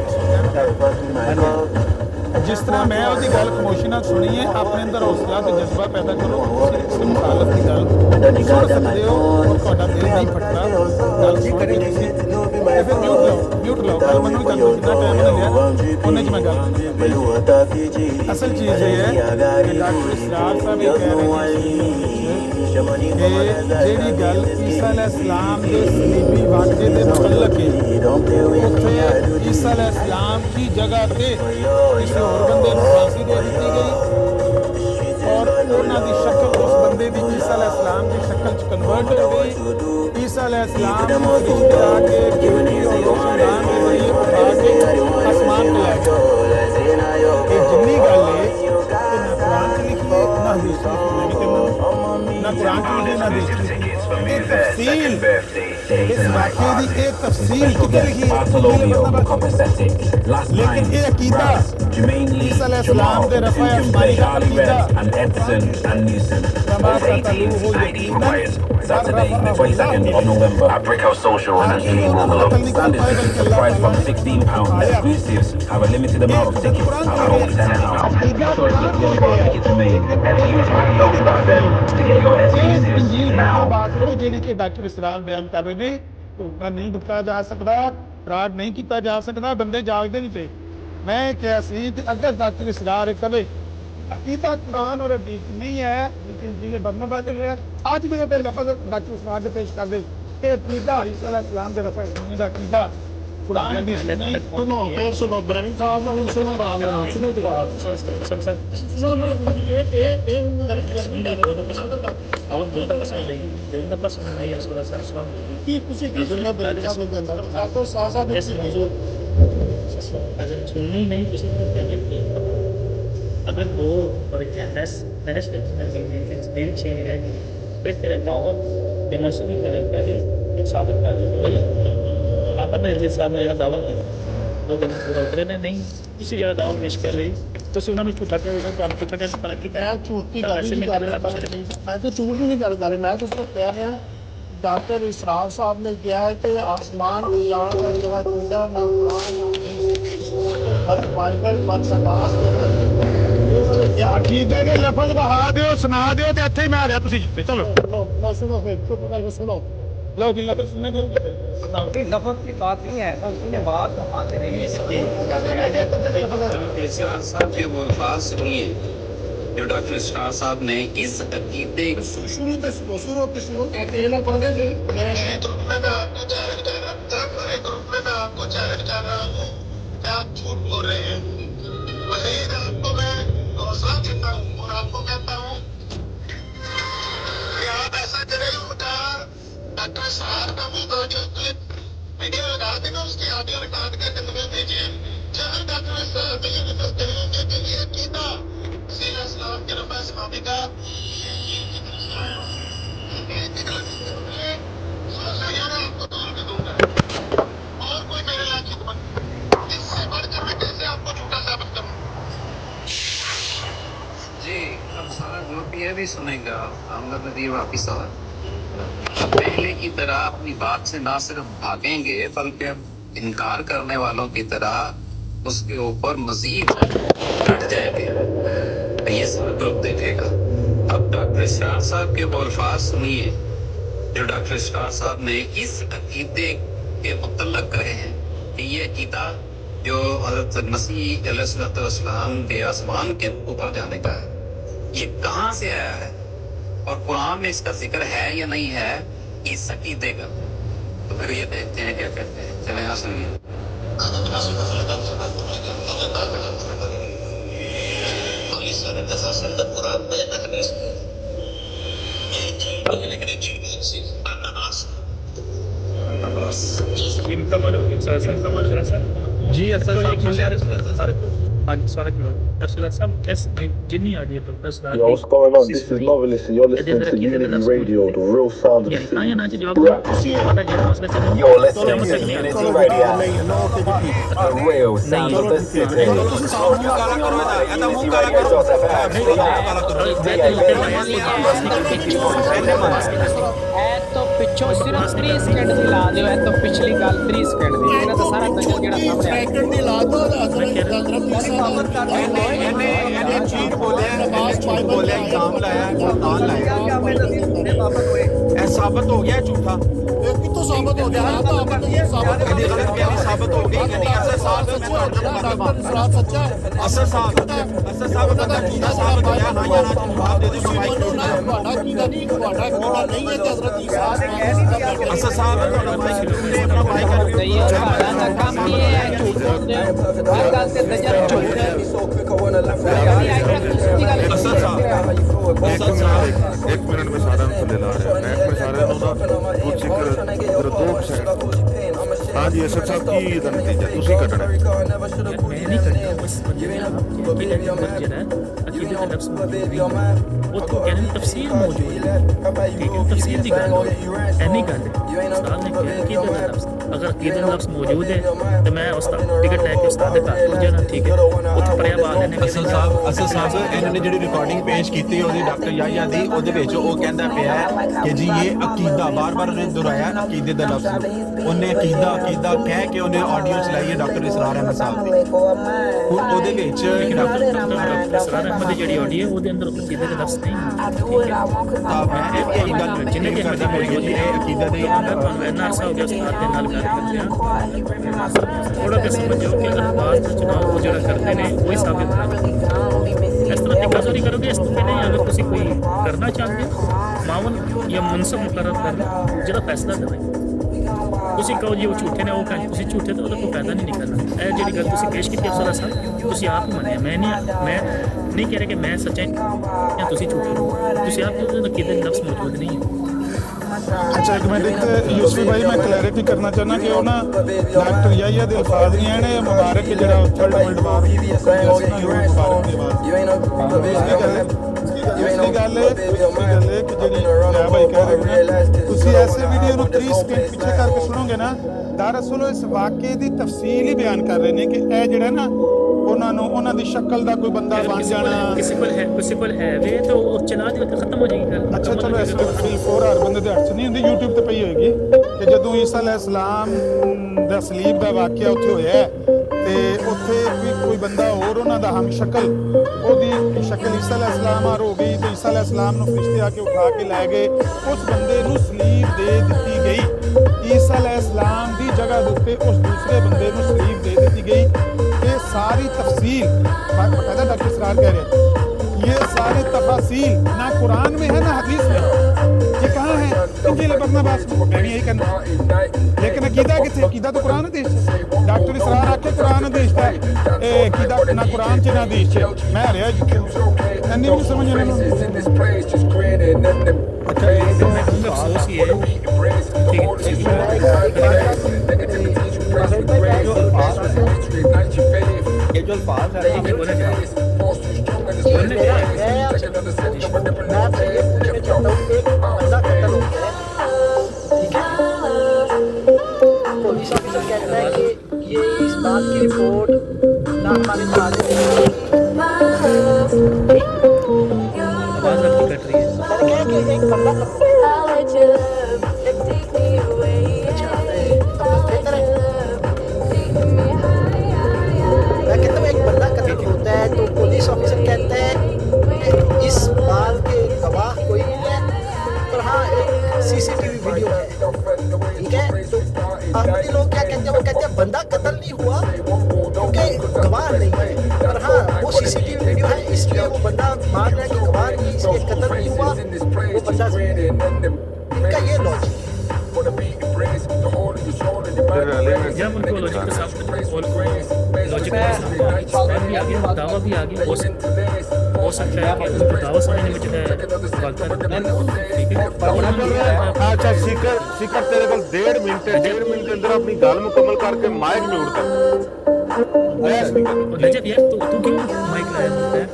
जिस तरह मैं उसकी गल खामोशी नाल सुनी है, अपने अंदर हौसला ते जज्बा पैदा करो, उस मुखालफ की गल सुन सकते हो और ਤੁਹਾਡਾ दिल नहीं फटता गल सुन के ਤੁਸੀਂ ਤੇ ਫਿਰ म्यूट लो गल ਮੈਨੂੰ कर दो, जितना टाइम मैंने लिया ਉਹਨੇ ਚ मैं गल। असल चीज ये है कि डॉक्टर इसरार साहब ये कह रहे हैं कि ਜਿਹੜੀ ਗੱਲ ਈਸਾ अलैहिस्सलाम ਦੇ सलीबी वाक़े ਦੇ मुतल्लक है, ਉੱਥੇ ਈਸਾ अलैहिस्सलाम की जगह ਤੇ ਕਿਸੇ ਹੋਰ ਬੰਦੇ ਨੂੰ ਫਾਂਸੀ ਦੇ ਦਿੱਤੀ ਗਈ ਔਰ ਉਹਨਾਂ ਦੀ ਸ਼ਕਲ ਉਸ ਬੰਦੇ ਦੀ ਈਸਾ अलैहिस्सलाम ਦੀ ਸ਼ਕਲ ਚ ਕਨਵਰਟ ਹੋ ਗਈ। ਈਸਾ अलैहिस्सलाम फरिश्ते आके गिरती और रोशनदान के जरिए उठा के आसमान पे ले गए। ये जिन्नी गल है कि ना कुरान च लिखी है ना हदीस च लिखी है, मैं कहना ना कुरान च लिखी है ना हदीस च लिखी है। ये तफसील इस वाक़े की एक तफसील कितने लिखी है, लेकिन ये अकीदा ईसा अलैहिस्सलाम दे रफ़ा आसमानी का अकीदा Saturday, the 22nd of November at Brickhouse Social and Anthony Walk. Stand is reduced the price from £16. Exclusives have a limited amount of tickets at only £10. So it's the only way tickets remain. And use my link to get your exclusives now. ਜਿਹੜੀ ਕਿ doctor Israr ਬਿਆਨ ਕਰ ਰਹੇ ਨੇ, ਧੋਖਾ ਨਹੀਂ ਦਿੱਤਾ ਜਾ ਸਕਦਾ, ਫਰਾਡ ਨਹੀਂ ਕੀਤਾ ਜਾ ਸਕਦਾ, ਬੰਦੇ ਜਾਗਦੇ ਨਹੀਂ ਪਏ। ਮੈਂ ਕਿਹਾ ਸੀ ਕਿ ਅਗਰ ਡਾਕਟਰ ਇਸਰਾਰ ਕਰੇ अकीदा कुरान और हदीस नहीं है, लेकिन जिन्हें बनना बात है आज भी अगर लफ्ज़ डॉक्टर उस्मान पेश कर दे कि अकीदा ईसा अलैहिस्सलाम के रफ़ा आसमानी का अकीदा कुरान हदीस नहीं। सुनो फिर सुनो इब्राहिम साहब ने सुनो बात सुनो दोबारा की खुशी की दुनिया बेचा में अंदर आपको साथ-साथ सुननी नहीं अगर वो और मैनेज नहीं चाहिए फिर तेरे गाँव डेमोस्ट्रेशन करेगा कि साबित कर दो आपने जिस साहब ने दावा लोगों ने पूरा उतरे ने नहीं इसी ज़्यादा दावा पेश कर रही तो सुना में झूठा क्या होगा तो आपको क्या पता कि ਮੈਂ ਝੂਠ ਦੀ ਗੱਲ ਨਹੀਂ ਕਰ ਰਿਹਾ ਮੈਂ ਤਾਂ ਝੂਠ ਵੀ ਨਹੀਂ ਗੱਲ ਕਰ ਰਿਹਾ ਮੈਂ ਤਾਂ ਸਿਰਫ ਕਹਿ ਰਿਹਾ ਡਾਕਟਰ ਇਸਰਾਰ ਸਾਹਿਬ ਨੇ ਕਿਹਾ ਹੈ ਕਿ ਆਸਮਾਨ ਜਾਣ ਵਾਲੀ ਜਗ੍ਹਾ ਚੁੰਦਾ ਨਾ ਹਰ ਬਾਈਬਲ ਮਤ ਸਕਾਸ ਯਾ ਅਕੀਦੇ ਦੇ ਲਫ਼ਜ਼ ਬਹਾ ਦਿਓ ਸੁਣਾ ਦਿਓ ਤੇ ਇੱਥੇ ਹੀ ਮੈਂ ਆ ਰਿਹਾ ਤੁਸੀਂ ਚਲੋ ਨਾ ਸੁਣੋ ਫਿਰ ਚੁੱਪ ਕਰਕੇ ਸੁਣੋ ਲਓ ਜੀ ਲਫ਼ਜ਼ ਸੁਣਨੇ ਦਿਓ लफज की बात नहीं है उसने बात आते नहीं साहब के वो अल्फाज सुनिए जो डॉक्टर स्टार साहब ने इस अकीदे शुरू से कहते हैं ना पढ़ने से मैं ग्रुप में आपको चैलेंज कर रहा हूँ क्या आप झूठ बोल रहे हैं वही आपको मैं हौसला देता हूँ और आपको कहता हूँ कि आप ऐसा करें उनका डॉक्टर साहब का मुद्दा जो वीडियो लगा देना उसके ऑडियो रिकॉर्ड करके तुम्हें भेजिए जहाँ डॉक्टर साहब ये बताते हैं कि ये अकीदा सीना इस्लाम के रब्बा सहाबी का आपको तोड़ के दूंगा और कोई मेरे लायक खिदमत इससे बढ़कर मैं कैसे आपको झूठा साबित करूँ जी अब सारा ग्रुप ये भी सुनेगा अहमद नदीर वापी साहब पहले की तरह अपनी बात से ना सिर्फ भागेंगे बल्कि इनकार करने वालों की तरह उसके ऊपर मजीद डट जाएंगे ये सारा ग्रुप देखेगा अब डॉक्टर स्टार साहब के वो अल्फाज सुनिए जो डॉक्टर स्टार साहब ने इस अकीदे के मुतल्लक कहे हैं कि ये अकीदा जो हज़रत मसीह अलैहिस्सलाम के आसमान के ऊपर जाने का है ये कहाँ से आया है और कुरान में इसका जिक्र है या नहीं है इस अकीदे का तो फिर ये देखते हैं क्या कहते हैं चले यहाँ सुनिए जी असल जिन्नी आडियो तो बस Yo, what's going on? This is Novelist and you're listening to Unity Radio, the real sound of the city. You're listening to Unity Radio, the real sound of the city. तो पिछो सिर्फ 30 second ਦੀ ਲਾ ਦਿਓ ਇਹ ਤੋਂ ਪਿਛਲੀ ਗੱਲ 30 second ਦੀ ਇਹਨਾਂ ਦਾ ਸਾਰਾ ਨਜ਼ਰ ਜਿਹੜਾ ਸਾਹਮਣੇ ਸੈਕਿੰਡ ਦੀ ਲਾ ਦੋ ਇਹਨੇ ਝੂਠ ਬੋਲਿਆ ਇਲਜ਼ਾਮ ਲਾਇਆ ਕੁਰਾਨ ਲਾਇਆ ਇਹ ਸਾਬਤ ਹੋ ਗਿਆ ਝੂਠਾ ਇਹ ਕਿਤੋਂ ਸਾਬਤ ਹੋ ਗਿਆ ਇਹਦੀ ਗਲਤ ਬਿਆਨੀ ਸਾਬਤ ਹੋ ਗਈ ਕਿ ਨਹੀਂ ਅਸਰ ਸਾਹਿਬ ਸੱਚਾ ਅਸਰ ਸਾਹਿਬ ਦਾ ਝੂਠਾ ਸਾਬਤ ਹੋਇਆ ਹਾਂ ਜਾਂ ਨਾ ਜਵਾਬ ਦੇ ਦਿਓ ਤੁਹਾਡਾ ਕੀ ਨਹੀਂ ਤੁਹਾਡਾ ਕੋਲ ਨਹੀਂ ਹੈ ਹਜ਼ਰਤ ਈਸਾ ਅਸਰ ਸਾਹਿਬ ਤੁਹਾਡਾ ਮਾਈਕ ਨਹੀਂ ਉਹ ਤੁਹਾਡਾ ਕੰਮ ਕੀ ਹੈ ਝੂਠ ਬੋਲਦੇ ਹੋ ਹਰ ਗੱਲ ਤੇ ਦਜਰ ਝੂਠ ਹੈ ਅਸਰ ਸਾਹਿਬ एक मिनट में सारा थले ला रहे हैं मैं सारे कुछ जिक्र 2% हाँ जी असर साहब की नतीजा ਤੁਸੀਂ ਕੱਢਣਾ मैं नहीं करता बस अकीदे का लफ्ज़ वो तो कहने तफसीर मौजूद है ठीक है तफसीर की गल है नहीं गल उस्ताद ने कहा अकीदे का लफ्ज़ अगर अकीदे का लफ्ज़ मौजूद है तो मैं उस्ताद टिकट लेके उस्ताद के घर पहुंच जाना ठीक है उत्थे पढ़िया बात ने ਅਸਲ ਸਾਹਿਬ ਇਹਨਾਂ ਨੇ ਜਿਹੜੀ ਰਿਕਾਰਡਿੰਗ ਪੇਸ਼ ਕੀਤੀ ਉਹਦੀ ਡਾਕਟਰ ਯਾਹਿਆ ਦੀ ਉਹਦੇ ਵਿੱਚ ਉਹ ਕਹਿੰਦਾ ਪਿਆ ਕਿ ਜੀ ਇਹ ਅਕੀਦਾ ਬਾਰ-ਬਾਰ ਉਹਨੇ ਦੁਹਰਾਇਆ ਅਕੀਦੇ ਦਾ ਲਫ਼ਜ਼ ਉਹਨੇ ਅਕੀਦਾ ਕਹਿ ਕੇ ਉਹਨੇ ਆਡੀਓ ਚਲਾਈ ਹੈ ਡਾਕਟਰ ਇਸਰਾਰ ਅਹਿਮਦ ਸਾਹਿਬ ਦੀ ਹੁਣ ਉਹਦੇ ਵਿੱਚ डॉक्टर इस्रार अहमद की ਜਿਹੜੀ ਆਡੀਓ ਉਹਦੇ ਅੰਦਰ ਅਕੀਦੇ ਦੇ ਲਫ਼ਜ਼ ਨਹੀਂ ਤਾਂ ਮੈਂ ਇਹ ਗੱਲ ਜਿੰਨੇ ਕਿ ਮਰਜ਼ੀ ਮੌਜੂਦ ਇਹ ਅਕੀਦਾ ਦੇ ਤੁਹਾਨੂੰ ਇੰਨਾ ਅਰਸਾ ਹੋ ਗਿਆ ਉਸਤਾਦ ਦੇ ਨਾਲ ਗੱਲ ਕਰਦੇ ਆ ਥੋੜਾ ਜਿਹਾ ਸਮਝੋ ਕਿ ਅਲਫਾਜ਼ ਦਾ ਚੁਣਾਵ ਉਹ ਜਿਹੜਾ ਕਰਦੇ ਨੇ ਉਹੀ ਸਾਬਿਤ ਇਸ ਤਰ੍ਹਾਂ ਦੀ ਗੱਲ ਨਹੀਂ ਕਰੋਗੇ ਇਸ ਤੋਂ ਪਹਿਲੇ ਅਗਰ ਤੁਸੀਂ ਕੋਈ ਕਰਨਾ ਚਾਹੁੰਦੇ ਹੋ ਮਾਵਨ ਜਾਂ ਮੁਨਸਬ ਮੁਕਰਰ ਕਰਨਾ ਜਿਹੜਾ ਫੈਸਲਾ ਦੇਵੇ ਤੁਸੀਂ ਕਹੋ ਜੀ ਉਹ ਝੂਠੇ ਨੇ ਉਹ ਕਹੇ ਤੁਸੀਂ ਝੂਠੇ ਤਾਂ ਉਹਦਾ ਕੋਈ ਫਾਇਦਾ ਨਹੀਂ ਨਿਕਲਣਾ ਇਹ ਜਿਹੜੀ ਗੱਲ ਤੁਸੀਂ ਪੇਸ਼ ਕੀਤੀ ਅਫਸਰ ਸਾਹਿਬ ਤੁਸੀਂ ਆਪ ਮੰਨਿਆ ਮੈਂ ਨਹੀਂ ਕਹਿ ਰਿਹਾ ਕਿ ਮੈਂ ਸੱਚਾ ਜਾਂ ਤੁਸੀਂ ਝੂਠੇ ਹੋ ਤੁਸੀਂ ਆਪ ਉਹਦੇ ਅਕੀਦੇ ਦੇ ਲਫ਼ਜ਼ ਮੌਜੂਦ ਨਹੀਂ ਹੈ अच्छा एक मिनट एक यूसुफ भाई मैं क्लैरिटी करना चाहना कि वो ना डॉक्टर याहिया दे अल्फाज नहीं आने मुबारक के जरा थर्ड वर्ल्ड वार मुबारक के बाद दूसरी गल है कि ਜਿਹੜੀ ਮੈਂ ਭਾਈ ਕਹਿ ਰਹੇ ਹੋ ਤੁਸੀਂ ਐਸੇ ਵੀਡੀਓ ਨੂੰ 30 ਸਕਿੰਟ ਪਿੱਛੇ ਕਰਕੇ ਸੁਣੋਗੇ ਨਾ ਦਰਅਸਲ ਇਸ ਵਾਕਿਏ ਦੀ ਤਫਸੀਲ ਹੀ ਬਿਆਨ ਕਰ ਰਹੇ ਨੇ ਕਿ ਇਹ ਜਿਹੜਾ ਨਾ ਉਹਨਾਂ ਨੂੰ ਉਹਨਾਂ ਦੀ ਸ਼ਕਲ ਦਾ ਕੋਈ ਬੰਦਾ ਬਣ ਜਾਣਾ ਕਿਸੇ ਕੋਲ ਹੈ ਵੇ ਤਾਂ ਉਹ ਚਲਾ ਦੇ ਤੇ ਖਤਮ ਹੋ ਜਾਏਗੀ ਗੱਲ ਅੱਛਾ ਚਲੋ ਇਸ ਤਫਸੀਲ 4 ਹਰ ਬੰਦੇ ਦੇ ਹੱਥ 'ਚ ਨਹੀਂ ਹੁੰਦੀ YouTube ਤੇ ਪਈ ਹੋਏਗੀ ਕਿ ਜਦੋਂ ਈਸਾ ਅਲੈਹਿਸਲਾਮ ਦਾ ਸਲੀਬ ਦਾ ਵਾਕਿਆ ਉੱਥੇ ਹੋਇਆ ਤੇ ਉੱਥੇ ਵੀ ਕੋਈ ਬੰਦਾ ਹੋਰ ਉਹਨਾਂ ਦਾ ਹਮ ਸ਼ਕਲ ਉਹਦੀ ਸ਼ਕਲ ਈਸਾ ਅਲੈਹਿਸਲਾਮ ਆ ਹੋ ਗਈ ਤੇ ਈਸਾ ਅਲੈਹਿਸਲਾਮ ਨੂੰ ਫਰਿਸ਼ਤੇ ਆ ਕੇ ਉਠਾ ਕੇ ਲੈ ਗਏ ਉਸ ਬੰਦੇ ਨੂੰ ਸਲੀਬ ਦੇ ਦਿੱਤੀ ਗਈ ਈਸਾ ਅਲੈਹਿਸਲਾਮ ਦੀ ਜਗ੍ਹਾ ਦੇ ਉੱਤੇ ਉਸ ਦੂਸਰੇ ਬੰਦੇ ਨੂੰ ਸਲੀਬ ਦੇ ਦਿੱਤੀ गई ये सारी तफसील बकायदा डॉक्टर इसरार कह रहे हैं ये सारे तफासील ना कुरान में है ना हदीस में ये कहाँ है इंजील बरनबास में मैं भी यही करना लेकिन अकीदा कितने अकीदा तो कुरान हदीस डॉक्टर इसरार आके कुरान हदीस का अकीदा ना कुरान च ना हदीस च मैं हरिया जितने नहीं भी समझ अच्छा अफसोस ये ये जो अल्फाज है आपने बोला पुलिस ऑफिसर कहता है कि ये इस बात की रिपोर्ट ना हमारे आवाज आपकी कट रही है मैंने कहा कि एक बंदा मैं कहता हूँ एक बंदा कत्ल होता है तो पुलिस ऑफिसर कहता है कि इस बात के गवाह कोई नहीं है पर हाँ एक सीसीटीवी वीडियो है ठीक है तो अहमदी लोग क्या कहते हैं वो कहते हैं बंदा कत्ल नहीं हुआ क्योंकि गवाह नहीं है पर हाँ वो सीसीटीवी वीडियो है इसलिए वो बंदा मान रहा है कि गवाह नहीं इसलिए कत्ल नहीं हुआ वो बंदा इनका ये लॉजिक जब उनको लॉजिक के साथ लॉजिक भी आगे दावा भी आगे हो सकता है कि उनको दावा समझने में जो है ठीक है अच्छा शिखर तेरे को 1.5 मिनट के अंदर अपनी गल मुकम्मल करके माइक म्यूट कर रजब यार तू क्यों माइक लाया है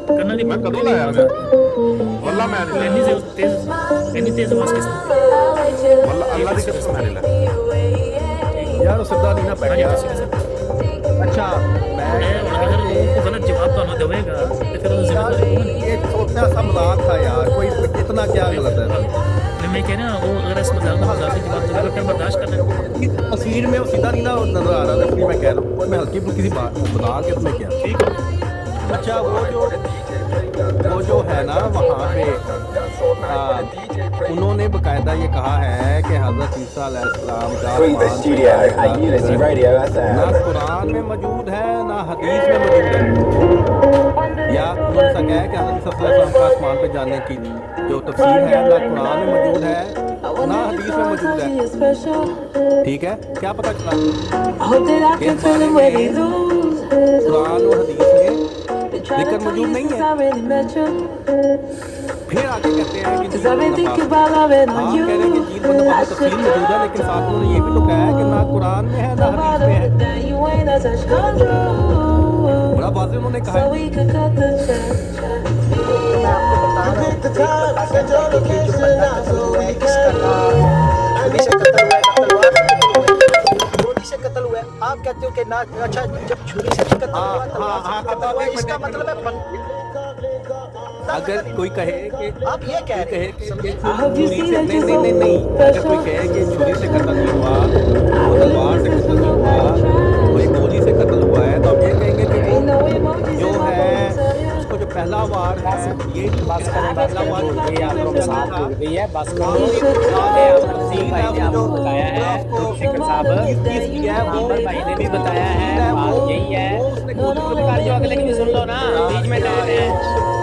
करना नहीं मैं कदों लाया मैं वल्ला मैं इतनी तेज आवाज के साथ वल्ला अल्लाह की कसम मैंने लाया यार सरदार नहीं ना बैठ गया अच्छा मैं अगर वो गलत जवाब तो ना देगा तो फिर वो जिम्मेदार ये छोटा सा मजाक था यार कोई इतना क्या गलत है मैं कह रहा हूँ वो अगर इस मजाक का मजाक से जवाब देगा फिर बर्दाश्त करना तस्वीर में वो सीधा नहीं ना नजर आ रहा था इसलिए मैं कह रहा हूँ मैं हल्की फुल्की सी बात बता के तुम्हें क्या ठीक है अच्छा वो जो है ना वहाँ पे उन्होंने बकायदा ये कहा है कि हज़रत ईसा अलैहिस्सलाम का ना कुरान में मौजूद है ना हदीस में मौजूद है या उन्होंने ऐसा कहा है कि हज़रत ईसा अलैहिस्सलाम का आसमान पे जाने की जो तफसीर है ना कुरान में मौजूद है ना हदीस में मौजूद है ठीक है क्या पता चला इस बारे में कुरान और हदीस में जिक्र मौजूद नहीं है फिर आगे कहते हैं कि कह रहे हैं कि चीज़ मतलब तफसील मौजूद है लेकिन साथ उन्होंने ये भी तो कहा है कि ना कुरान में है ना हदीस में है बड़ा वाज़ेह उन्होंने कहा है मैं आपको बता रहा हूँ एक बंदा कहता है कि जो बंदा कत्ल हुआ है इसका नाम छुरी से कत्ल हुआ है आप कहते हो कि ना अच्छा जब छुरी से कत्ल हुआ तलवार से कत्ल हुआ इसका मतलब है अगर कोई कहे कि आप ये कह रहे हैं कि छुरी से नहीं अगर कोई कहे कि छुरी से कत्ल नहीं हुआ तलवार से कत्ल नहीं हुआ कोई गोली से कत्ल हुआ है तो हम ये कहेंगे कि जो है उसको जो पहला वार है ये बस पहला वार ये आपको मिसाल हो गई है बस तफसील भाई ने आपको बताया है शिखर साहब आमिर भाई ने भी बताया है बात यही है जो अगले की भी सुन लो ना बीच में रह रहे हैं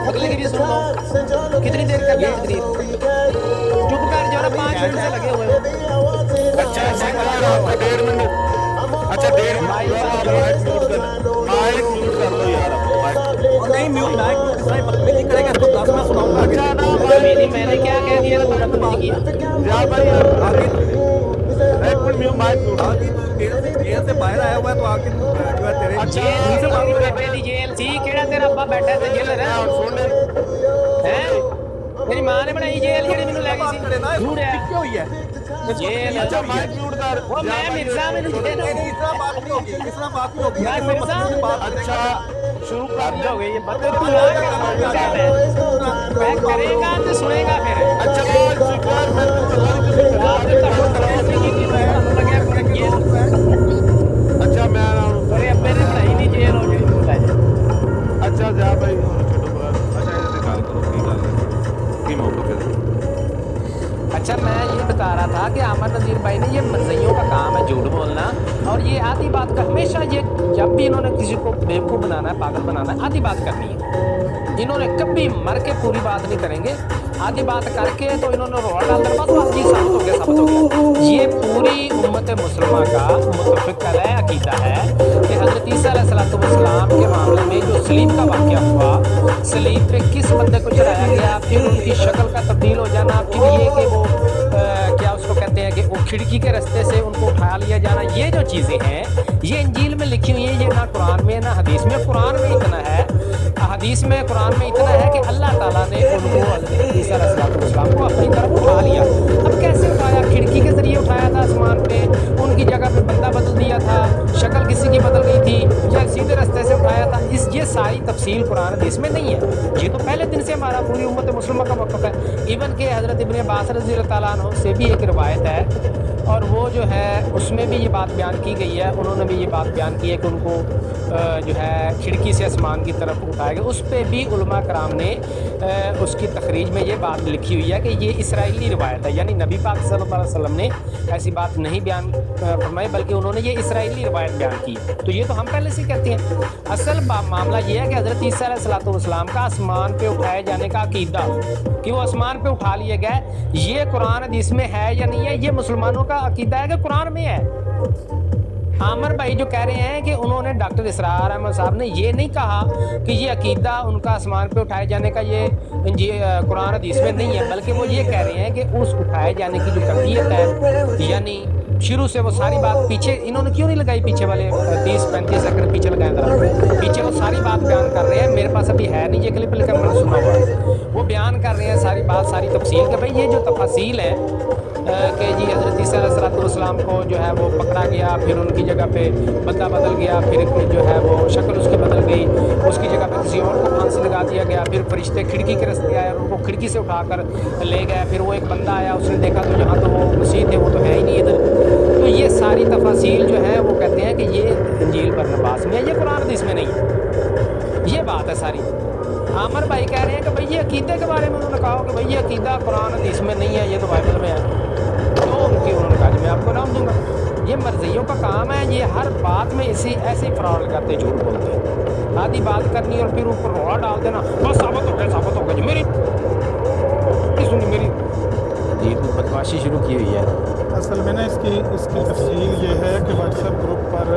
अगले की भी सुन लो कितनी देर कर दिया चुप कर जरा 5 मिनट से लगे हुए हो अच्छा शिखर आपको 1.5 मिनट अच्छा 1.5 माइक म्यूट कर लो यार नहीं म्यूट माइक नहीं करेगा तो 10 मैं सुनाऊंगा मैंने क्या कह दिया चेंज किया? जेल से बाहर आया हुआ है तो आके जो है तेरे जेल से बाहर जेल थी केड़ा तेरा अब्बा बैठा ते जेल है मेरी मां ने बनाई जेल जेड़ी मैनू ले गई सी झूठ है क्यों हुई है जेल अच्छा माइक म्यूट कर वो मैं मिर्जा मैनू जेल इतना बात नहीं होगी इतना बात नहीं होगी यार मिर्जा अच्छा शुरू कर दो ये बता तू मैं करेगा तो सुनेगा फिर अच्छा स्वीकार मैं अच्छा मैं अरे अब मैंने बनाई नहीं जेल हो गई अच्छा जा भाई छोटो बात अच्छा ये गल करो की गल की मौका फिर अच्छा मैं ये बता रहा था कि आमर नज़ीर भाई ने ये मर्जियों का काम है झूठ बोलना और ये आधी बात का हमेशा ये जब भी इन्होंने किसी को बेवकूफ़ बनाना है पागल बनाना है आधी बात करनी है इन्होंने कभी मर के पूरी बात नहीं करेंगे आधी बात करके तो इन्होंने रोड़ा डाल कर बस जी साबित हो गया ये पूरी उम्मत मुसलमान का मुतफ़िक़ अक़ीदा है कि हज़रत ईसा अलैहिस्सलाम के मामले में जो सलीब का वाक़या हुआ सलीब पे किस बंदे को चढ़ाया गया फिर उनकी शक्ल का तब्दील हो जाना फिर ये कि वो क्या उसको कहते हैं कि वो खिड़की के रास्ते से उनको उठा लिया जाना ये जो चीज़ें हैं ये इंजील में लिखी हुई है ये ना कुरान में ना हदीस में कुरान में इतना है हदीस में कुरान में इतना है कि अल्लाह ताला ने उनको हज़रत ईसा अलैहिस्सलाम को अपनी तरफ उठा लिया अब कैसे उठाया खिड़की के ज़रिए उठाया था आसमान पे उनकी जगह पे बंदा बदल दिया था शक्ल किसी की बदल गई थी या सीधे रास्ते से उठाया था ये सारी तफसील कुरान हदीस में नहीं है ये तो पहले दिन से हमारा पूरी उम्मत मुसलमान का मौक़िफ़ है इवन के हज़रत इब्न अब्बास रज़ी अल्लाह ताला अन्हु से भी एक रिवायत है और वो जो है उसमें भी ये बात बयान की गई है उन्होंने भी ये बात बयान की है कि उनको जो है खिड़की से आसमान की तरफ उठाया गया उस पर भी उलमा कराम ने उसकी तखरीज में ये बात लिखी हुई है कि ये इसराइली रिवायत है यानी नबी पाक सल्लल्लाहु अलैहि वसल्लम ने ऐसी बात नहीं बयान फरमाई बल्कि उन्होंने ये इसराइली रिवायत बयान की तो ये तो हम पहले से कहते हैं असल मामला ये है कि हज़रत ईसा अलैहिस्सलाम का आसमान पे उठाए जाने का अकीदा कि वो आसमान पे उठा लिए गए ये कुरान हदीस में है या नहीं है ये मुसलमानों का अकीदा है कि कुरान में है आमर भाई जो कह रहे हैं कि उन्होंने डॉक्टर इसरार अहमद साहब ने ये नहीं कहा कि ये अकीदा उनका आसमान पे उठाए जाने का ये कुरान हदीस में नहीं है बल्कि वो ये कह रहे हैं कि उस उठाए जाने की जो कैफियत है यानी शुरू से वो सारी बात पीछे इन्होंने क्यों नहीं लगाई पीछे वाले 30-35 सेकंड पीछे लगाए तरह पीछे वो सारी बात बयान कर रहे हैं मेरे पास अभी है नहीं ये क्लिप लेकर मैंने सुना हुआ है वो बयान कर रहे हैं सारी बात सारी तफसील कि भाई ये जो तफसील है कि जी हज़रत ईसा अलैहिस्सलाम को जो है वो पकड़ा गया फिर उनकी जगह पे बंदा बदल गया फिर जो है वो शक्ल उसकी बदल गई उसकी जगह पे किसी और को फांसी लगा दिया गया फिर फरिश्ते खिड़की के रास्ते आए और उनको खिड़की से उठाकर ले गए फिर वो एक बंदा आया उसने देखा तो यहाँ तो वो मसीह थे वो तो है ही नहीं इधर तो ये सारी तफासील जो है वो कहते हैं कि ये इंजील बरनबास में है ये कुरान हदीस में नहीं है ये बात है सारी आमर भाई कह रहे हैं कि भाई ये अकीदे के बारे में उन्होंने कहा कि भाई ये अकीदा कुरान हदीस में नहीं है ये तो बाइबल में है तो उन्होंने कहा मैं आपको नाम दूंगा ये मर्जियों का काम है ये हर बात में ऐसे ही फ्रॉड लगाते झूठ बोलते हैं आधी बात करनी और फिर ऊपर रोड़ा डाल देना बस साबित हो गया जी मेरी सुनी मेरी ये तो बदमाशी शुरू की हुई है असल में ना इसकी तफसील ये है कि व्हाट्सएप ग्रुप पर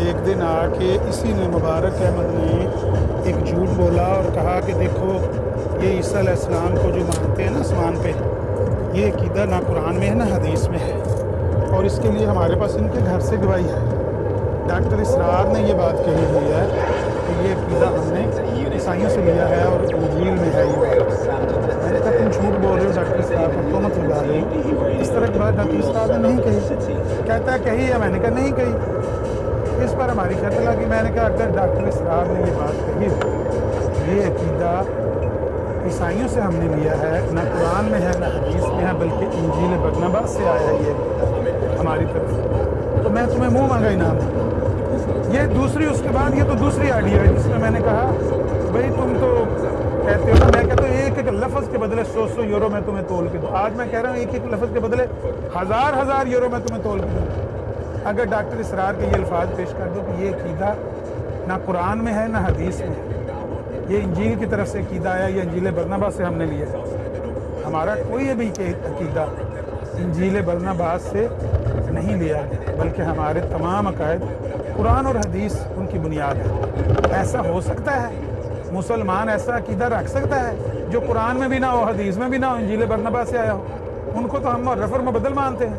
एक दिन आके इसी ने मुबारक अहमद ने एक झूठ बोला और कहा कि देखो ये ईसा अलैहिस्सलाम को जो मानते हैं ना आसमान पे ये अकीदा ना कुरान में है ना हदीस में है और इसके लिए हमारे पास इनके घर से गवाही है डॉक्टर इसरार ने ये बात कही हुई है कि ये अकीदा हमने ईसाइयों से लिया है और इंजील में है ये मैंने कहा तुम झूठ बोल रहे हो डॉक्टर इसरार पर तो मत लगा रहे हो इस तरह की बात डॉक्टर इसरार ने नहीं कही कहता है कही है मैंने कहा नहीं कही इस पर हमारी शर्त लगी मैंने कहा अगर डॉक्टर इसरार ने ये बात कही ये अकीदा ईसाइयों से हमने लिया है ना कुरान में है ना हदीस में है बल्कि इंजील बरनबास से आया है ये हमारी तरफ तो मैं तुम्हें मुंह मांगा इनाम ये दूसरी उसके बाद ये तो दूसरी आइडिया है जिसमें मैंने कहा भाई तुम तो कहते हो ना मैं कहता हूँ एक लफ्ज़ के बदले 100 यूरो मैं तुम्हें तोल के दूँ आज मैं कह रहा हूँ एक लफ्ज़ के बदले हज़ार यूरो मैं तुम्हें तोल के दूँ अगर डॉक्टर इसरार के ये अल्फाज पेश कर दो कि ये अकीदा ना कुरान में है ना हदीस में है ये इंजील की तरफ से अकीदा आया ये इंजील बरनबास से हमने लिया हमारा कोई भी अकीदा इंजील बरनबास से नहीं लिया बल्कि हमारे तमाम अकायद कुरान और हदीस उनकी बुनियाद है ऐसा हो सकता है मुसलमान ऐसा अकीदा रख सकता है जो कुरान में भी ना हो हदीस में भी ना हो इंजील बरनबास से आया हो उनको तो हम मुहर्रफ और मुबद्दल मानते हैं,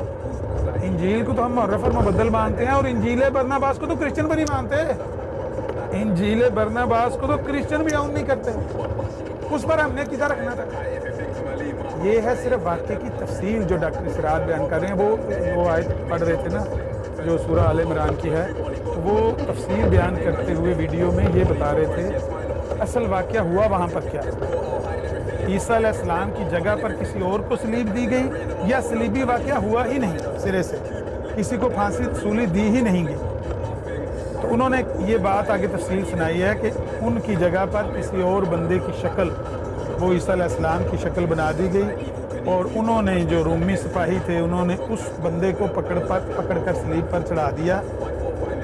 इंजील को तो हम मुहर्रफ और मुबद्दल मानते हैं, और इंजील बरनबास को तो क्रिश्चियन भी नहीं मानते। इंजील बरनबास को तो क्रिश्चियन भी आउन नहीं करते, उस पर हमने किधर रखना था। ये है सिर्फ वाक़े की तफसील जो डॉक्टर इसरार बयान कर रहे हैं। वो आयत पढ़ रहे थे ना जो सूरह आल इमरान की है, वो तफसील बयान करते हुए वीडियो में ये बता रहे थे असल वाक़या हुआ वहाँ पर क्या। ईसा अलैहिस्सलाम की जगह पर किसी और को सलीब दी गई, या सलीबी वाक़या हुआ ही नहीं, सिरे से किसी को फांसी सूली दी ही नहीं गई। तो उन्होंने ये बात आगे तफसील सुनाई है कि उनकी जगह पर किसी और बंदे की शक्ल, वो ईसा अलैहिस्सलाम की शक्ल बना दी गई, और उन्होंने जो रूमी सिपाही थे उन्होंने उस बंदे को पकड़ कर सलीब पर चढ़ा दिया,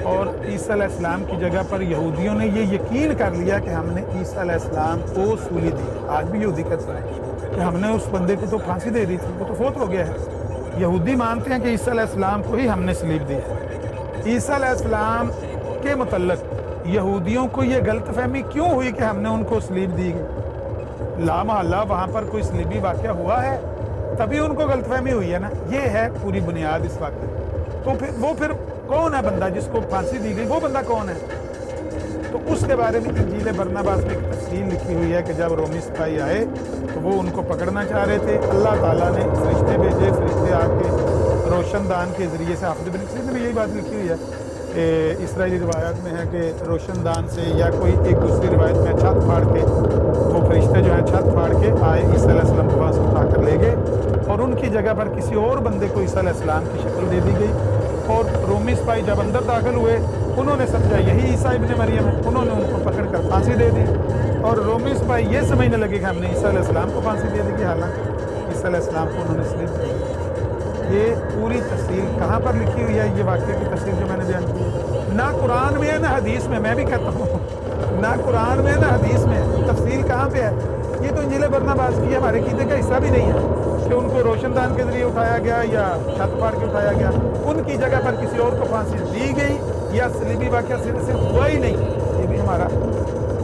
और ईसा अलैहिस्सलाम की जगह पर यहूदियों ने ये यकीन कर लिया कि हमने ईसा अलैहिस्सलाम को सूली दी। आज भी यहूदी कहते हैं कि हमने उस बंदे को तो फांसी दे दी थी, वो तो फौत हो गया है। यहूदी मानते हैं कि ईसा अलैहिस्सलाम को ही हमने सलीब दी है। ईसा अलैहिस्सलाम के मुतल्लक यहूदियों को ये गलतफहमी क्यों हुई कि हमने उनको सलीब दी गई? लामहल्ला वहाँ पर कोई सलीबी वाक़या हुआ है, तभी उनको गलतफहमी हुई है ना। ये है पूरी बुनियाद इस वाक़े। तो फिर कौन है बंदा जिसको फांसी दी गई, वो बंदा कौन है? तो उसके बारे में इंजील बरनबास में एक तफसील लिखी हुई है कि जब रोमी सिपाही आए तो वो उनको पकड़ना चाह रहे थे, अल्लाह ताला ने फरिश्ते भेजे, फरिश्ते आके रोशनदान के ज़रिए से, हाफ़िज़ इब्न कसीर ने भी यही बात लिखी हुई है कि इसराइली रिवायत में है कि रोशनदान से, या कोई एक दूसरी रिवायत में छत फाड़ के वो फरिश्ते जो हैं छत फाड़ के आए, ईसा अलैहिस्सलाम को पास उठा कर ले गए, और उनकी जगह पर किसी और बंदे को ईसा अलैहिस्सलाम की शक्ल दे दी गई। और रोमी सिपाही जब अंदर दाखिल हुए उन्होंने समझा यही ईसा इब्न मरियम है, उन्होंने उनको पकड़ कर फांसी दे दी, और रोमी सिपाही ये समझने लगे कि हमने ईसा अलैहिस्सलाम को फांसी दे दी, हालांकि ईसा अलैहिस्सलाम को उन्होंने सलीब दी। ये पूरी तफसील कहाँ पर लिखी हुई है? ये वाक़े की तफसील जो मैंने बयान की, ना कुरान में है ना हदीस में। मैं भी कहता हूँ ना कुरान में ना हदीस में, तफसील कहाँ पे है? ये तो इंजील बरनबास की हमारे कीदे का हिस्सा भी नहीं है कि उनको रोशनदान के ज़रिए उठाया गया या छत फाड़ के उठाया गया। उनकी जगह पर किसी और को फांसी दी गई, या सलीबी वाक़या सिरे से हुआ ही नहीं। ये भी हमारा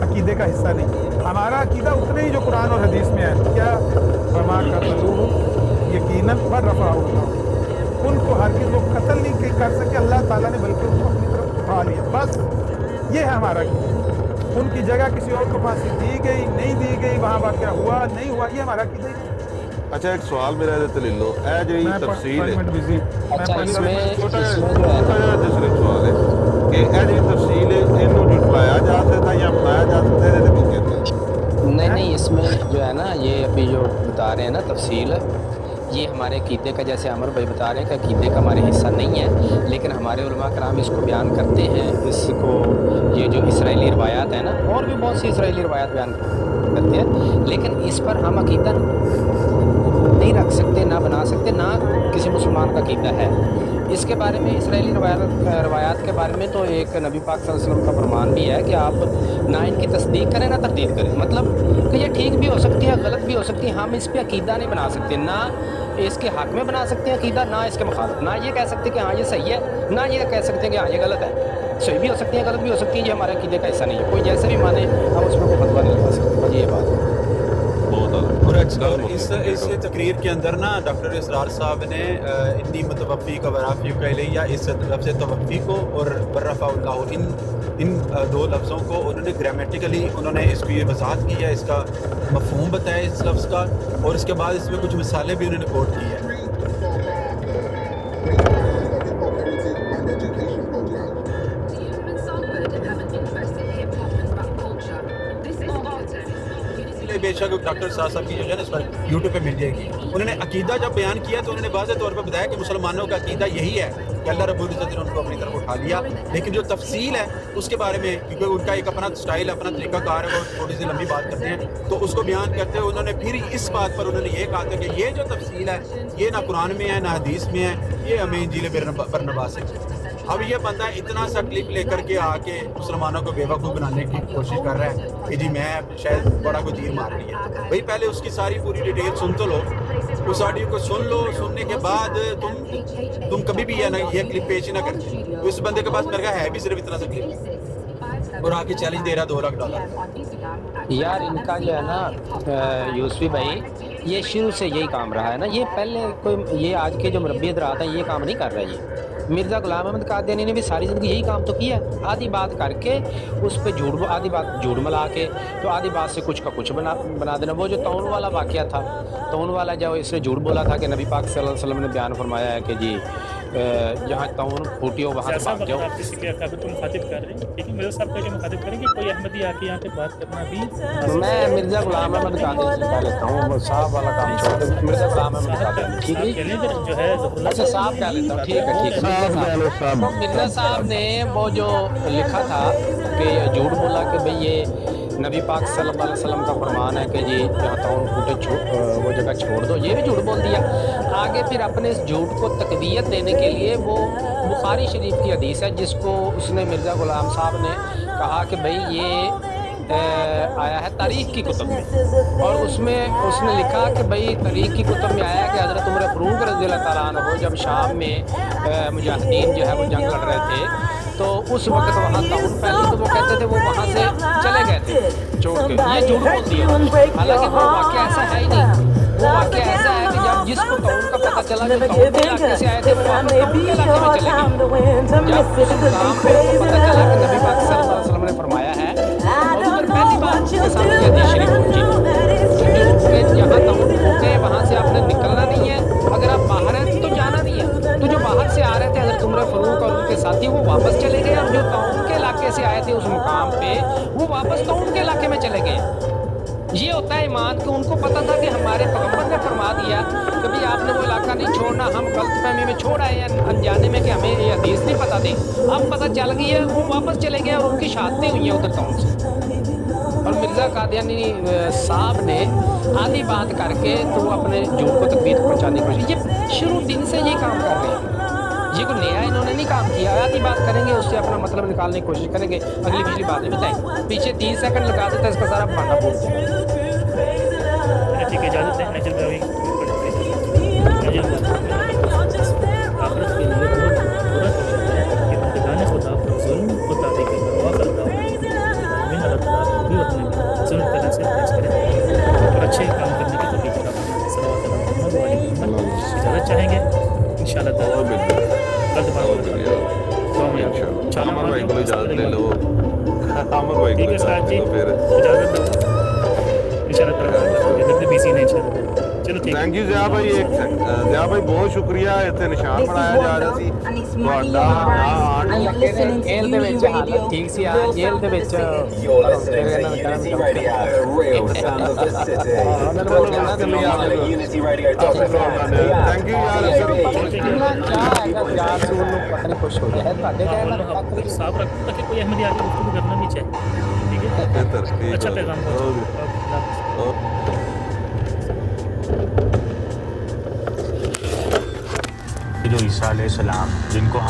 अकीदे का हिस्सा नहीं। हमारा अकीदा उतना ही जो कुरान और हदीस में है। क्या फमा कतलूहु यकीनन बर्रफ़अहु, उनको हरगिज़ वो कत्ल नहीं कर सके अल्लाह ताला ने, बल्कि उनको अपनी तरफ उठा लिया। बस ये है हमारा अकीदा। उनकी जगह किसी और को फांसी दी गई, नहीं दी गई, वहाँ वाक़या हुआ नहीं हुआ, ये हमारा अकीदा ही। अच्छा एक सवाल मेरा ਇਹਦੇ ਲੈ ਲਓ, ਇਹ ਜਿਹੜੀ ਤਫਸੀਲ ਹੈ, अच्छा इसमें ਛੋਟਾ ਜਿਹਾ दूसरा सवाल है कि ਇਹ ਜਿਹੜੀ ਤਫਸੀਲ ਹੈ ਇਹਨੂੰ जुटलाया जा सकता या बनाया जा सकता है, ਇਹਦੇ ਵਿੱਚ नहीं, इसमें जो है ना, ये अभी जो बता रहे हैं ना तफसील, ये हमारे अकीदे का, जैसे अमर भाई बता रहे हैं कि अकीदे का हमारे हिस्सा नहीं है, लेकिन हमारे उलमा कराम इसको बयान करते हैं। इसको ये जो इसराइली रवायात है ना, और भी बहुत सी इसराइली रवायात बयान करते हैं, लेकिन इस पर हम अकीदा नहीं रख सकते, ना बना सकते, ना किसी मुसलमान का अकीदा है। इसके बारे में इसराइली रवायात के बारे में तो एक नबी पाक सल्लल्लाहु अलैहि वसल्लम का फरमान भी है कि आप ना इनकी तस्दीक करें ना तरदीद करें। मतलब कि ये ठीक भी हो सकती है, गलत भी हो सकती है, हम इस पर अकीदा नहीं बना सकते, ना इसके हक़ में बना सकते हैं अकीदा, ना इसके मुखालिफ। ना ये कह सकते कि हाँ ये सही है, ना ये कह सकते हैं कि हाँ ये गलत है। सही भी हो सकती है, गलत भी हो सकती है, ये हमारे अकीदे का हिस्सा नहीं है। कोई जैसे भी माने, हम उसमें कोई फतवा नहीं लगा सकते। बस ये बात है। और इस तकरीर के अंदर ना डॉक्टर इसरार साहब ने इन्नी मतवफ़ी का वराफ़ी कहलिया, इस लफ्ज़ तवफ़ी को और बर्रफ़अहु, इन दो लफ्ज़ों को उन्होंने ग्रामेटिकली उन्होंने इसकी वजाहत की है, इसका मफ़हूम बताया इस लफ्ज़ का, और इसके बाद इसमें कुछ मिसालें भी उन्होंने कोट की है। बेशक डॉक्टर साहब की जो है ना इस पर यूट्यूब पे मिल जाएगी। उन्होंने अकीदा जब बयान किया तो उन्होंने वाज़ेह तौर पर बताया कि मुसलमानों का अकीदा यही है कि अल्लाह रब्बुल इज़्ज़त ने उनको अपनी तरफ उठा लिया, लेकिन जो तफसील है उसके बारे में, क्योंकि उनका एक अपना स्टाइल, अपना तरीक़ाकार है, वो थोड़ी सी लंबी बात करते हैं, तो उसको बयान करते हुए उन्होंने फिर इस बात पर उन्होंने ये कहा था कि ये जो तफसील है ये ना कुरान में है ना हदीस में है, ये हमें इंजील बरनबास से। अब ये बंदा इतना सा क्लिप लेकर के आके मुसलमानों को बेवकूफ़ बनाने की कोशिश कर रहा है कि जी मैं शायद बड़ा को तीर मार लिया। भाई पहले उसकी सारी पूरी डिटेल सुन तो लो, उस ऑडियो को सुन लो, सुनने के बाद तुम कभी भी है ना ये क्लिप पेश ही ना करते। उस बंदे के पास मेरे का है भी सिर्फ इतना सा क्लिप, और आके चैलेंज दे रहा $2 लाख। यार इनका जो है ना यूसुफी भाई, یہ شروع سے یہی کام رہا ہے نا. یہ پہلے کوئی یہ آج کے جو مربی حضرات ہیں یہ کام نہیں کر رہے. یہ مرزا غلام احمد قادیانی نے بھی ساری زندگی یہی کام تو کیا ہے. آدھی بات کر کے اس پہ آدھی بات جھوٹ ملا کے تو آدھی بات سے کچھ کا کچھ بنا دینا. وہ جو طاعون والا واقعہ تھا, طاعون والا جو اس نے جھوٹ بولا تھا کہ نبی پاک صلی اللہ علیہ وسلم نے بیان فرمایا ہے کہ جی جہاں طاعون پھوٹی ہو وہاں سے بھاگ جاؤ. آپ کسی کے اکابر کو مخاطب کر رہے ہیں, لیکن مرزا صاحب کا جو مخاطب کریں گے کوئی احمدی آ کے یہاں پہ بات کرنا بھی. میں مرزا غلام احمد قادیانی سے کہہ لیتا ہوں, وہ صاحب والا کام چھوڑ دیں. مرزا غلام احمد قادیانی ٹھیک ہے, جو ہے اچھا صاحب کہہ لیتا ہوں, ٹھیک ہے ٹھیک ہے. مرزا صاحب نے وہ جو لکھا تھا کہ جھوٹ بولا کہ بھئی یہ نبی پاک صلی اللہ علیہ وسلم کا فرمان ہے کہ جی جہاں طاعون پھوٹے وہ جگہ چھوڑ دو, یہ بھی جھوٹ بول دیا. آگے پھر اپنے اس جھوٹ کو تقویت دینے کے لیے وہ بخاری شریف کی حدیث ہے جس کو اس نے مرزا غلام صاحب نے کہا کہ بھئی یہ آیا ہے تاریخ کی کتب میں, اور اس میں اس نے لکھا کہ بھئی تاریخ کی کتب میں آیا ہے کہ حضرت عمر فاروق رضی اللہ تعالیٰ عنہ جب شام میں مجاہدین جو ہے وہ جنگ لڑ رہے تھے تو اس وقت وہاں طاعون پھیلی تو وہ کہتے تھے وہ وہاں سے چلے گئے تھے چھوڑ کے. یہ جھوٹ بول دیا, حالانکہ وہ واقعہ ایسا ہے ہی نہیں. وہ واقعہ ایسا ہے کہ جب جس کو طاعون کا پتہ چلا کہ طاعون کے علاقے سے آئے تھے وہ واپس طاعون کے علاقے میں چلے گئے. جب اس مقام پہ ان کو پتہ چلا کہ نبی پاک صلی اللہ علیہ وسلم نے فرمایا ہے, اور پھر پہلی بار اس کے سامنے یہ حدیث شریف پہنچی کہ جہاں طاعون پھوٹے وہاں سے آپ نے نکلنا نہیں ہے, اگر آپ باہر ہیں تو جانا نہیں ہے. تو جو باہر سے آ رہے تھے حضرت عمر فاروق اور ان کے ساتھی وہ واپس چلے گئے, اور جو طاعون کے علاقے سے آئے تھے اس مقام پہ وہ واپس طاعون کے علاقے میں چلے گئے. یہ ہوتا ہے ایمان کہ ان کو پتہ تھا کہ ہمارے پیغمبر نے فرما دیا کہ بھی آپ نے وہ علاقہ نہیں چھوڑنا, ہم غلط فہمی میں چھوڑ آئے ہیں انجانے میں کہ ہمیں یہ حدیث نہیں پتہ تھی. اب پتہ چل گئی ہے, وہ واپس چلے گئے اور ان کی شہادتیں ہوئی ہیں ادھر طاعون سے. اور مرزا قادیانی صاحب نے آدھی بات کر کے تو اپنے جھوٹ کو تقویت پہنچانے کی کوشش. یہ شروع دن سے یہ کام کر رہے ہیں, یہ کوئی نیا انہوں نے نہیں کام کیا. آدھی بات کریں گے اس سے اپنا مطلب نکالنے کی کوشش کریں گے, اگلی پچھلی بات نہیں بتائیں, پیچھے 30 سیکنڈ لگا دیتا ہے اس کا سارا بہانا بھول جائے. ٹھیک ہے, اجازت ہے نجل بھائی. آخرت کے لیے برا کہ بندگان خدا پر ظلم و تعدی کا پرواہ کرتا ہوں. ہمیں اللہ تعالیٰ بھی اپنے ظلم کرنے سے بچ کرے اور اچھے کام کرنے کی توفیق عطا فرمائے. صلوات اللہ محمد و علی محمد. اجازت چاہیں گے انشاءاللہ تعالیٰ کل دوبارہ دعا میں عامر بھائی کو اجازت لے لو. عامر بھائی کو اجازت لے لو پھر اجازت دو انشاءاللہ تعالیٰ بیسی نہیں انشاءاللہ. چلو ٹھیک ہے. ਥੈਂਕ ਯੂ ਜ਼ਿਆ ਭਾਈ. ਇੱਕ ਜ਼ਿਆ ਭਾਈ ਬਹੁਤ ਸ਼ੁਕਰੀਆ. ਇੱਥੇ ਨਿਸ਼ਾਨ ਬਣਾਇਆ ਜਾ ਰਿਹਾ ਸੀ ਤੁਹਾਡਾ ਜੇਲ੍ਹ ਦੇ ਵਿੱਚ ਹਾਲਤ ਠੀਕ ਸੀ. ਆ ਜੇਲ੍ਹ ਦੇ ਵਿੱਚ ਥੈਂਕ ਯੂ خوش ہو گیا ہے صاف رکھو تاکہ کوئی احمدی آ کے گفتگو کرنا نہیں چاہے. ٹھیک ہے, بہتر. اچھا پیغام جو عیسیٰ علیہ السلام جن کو ہم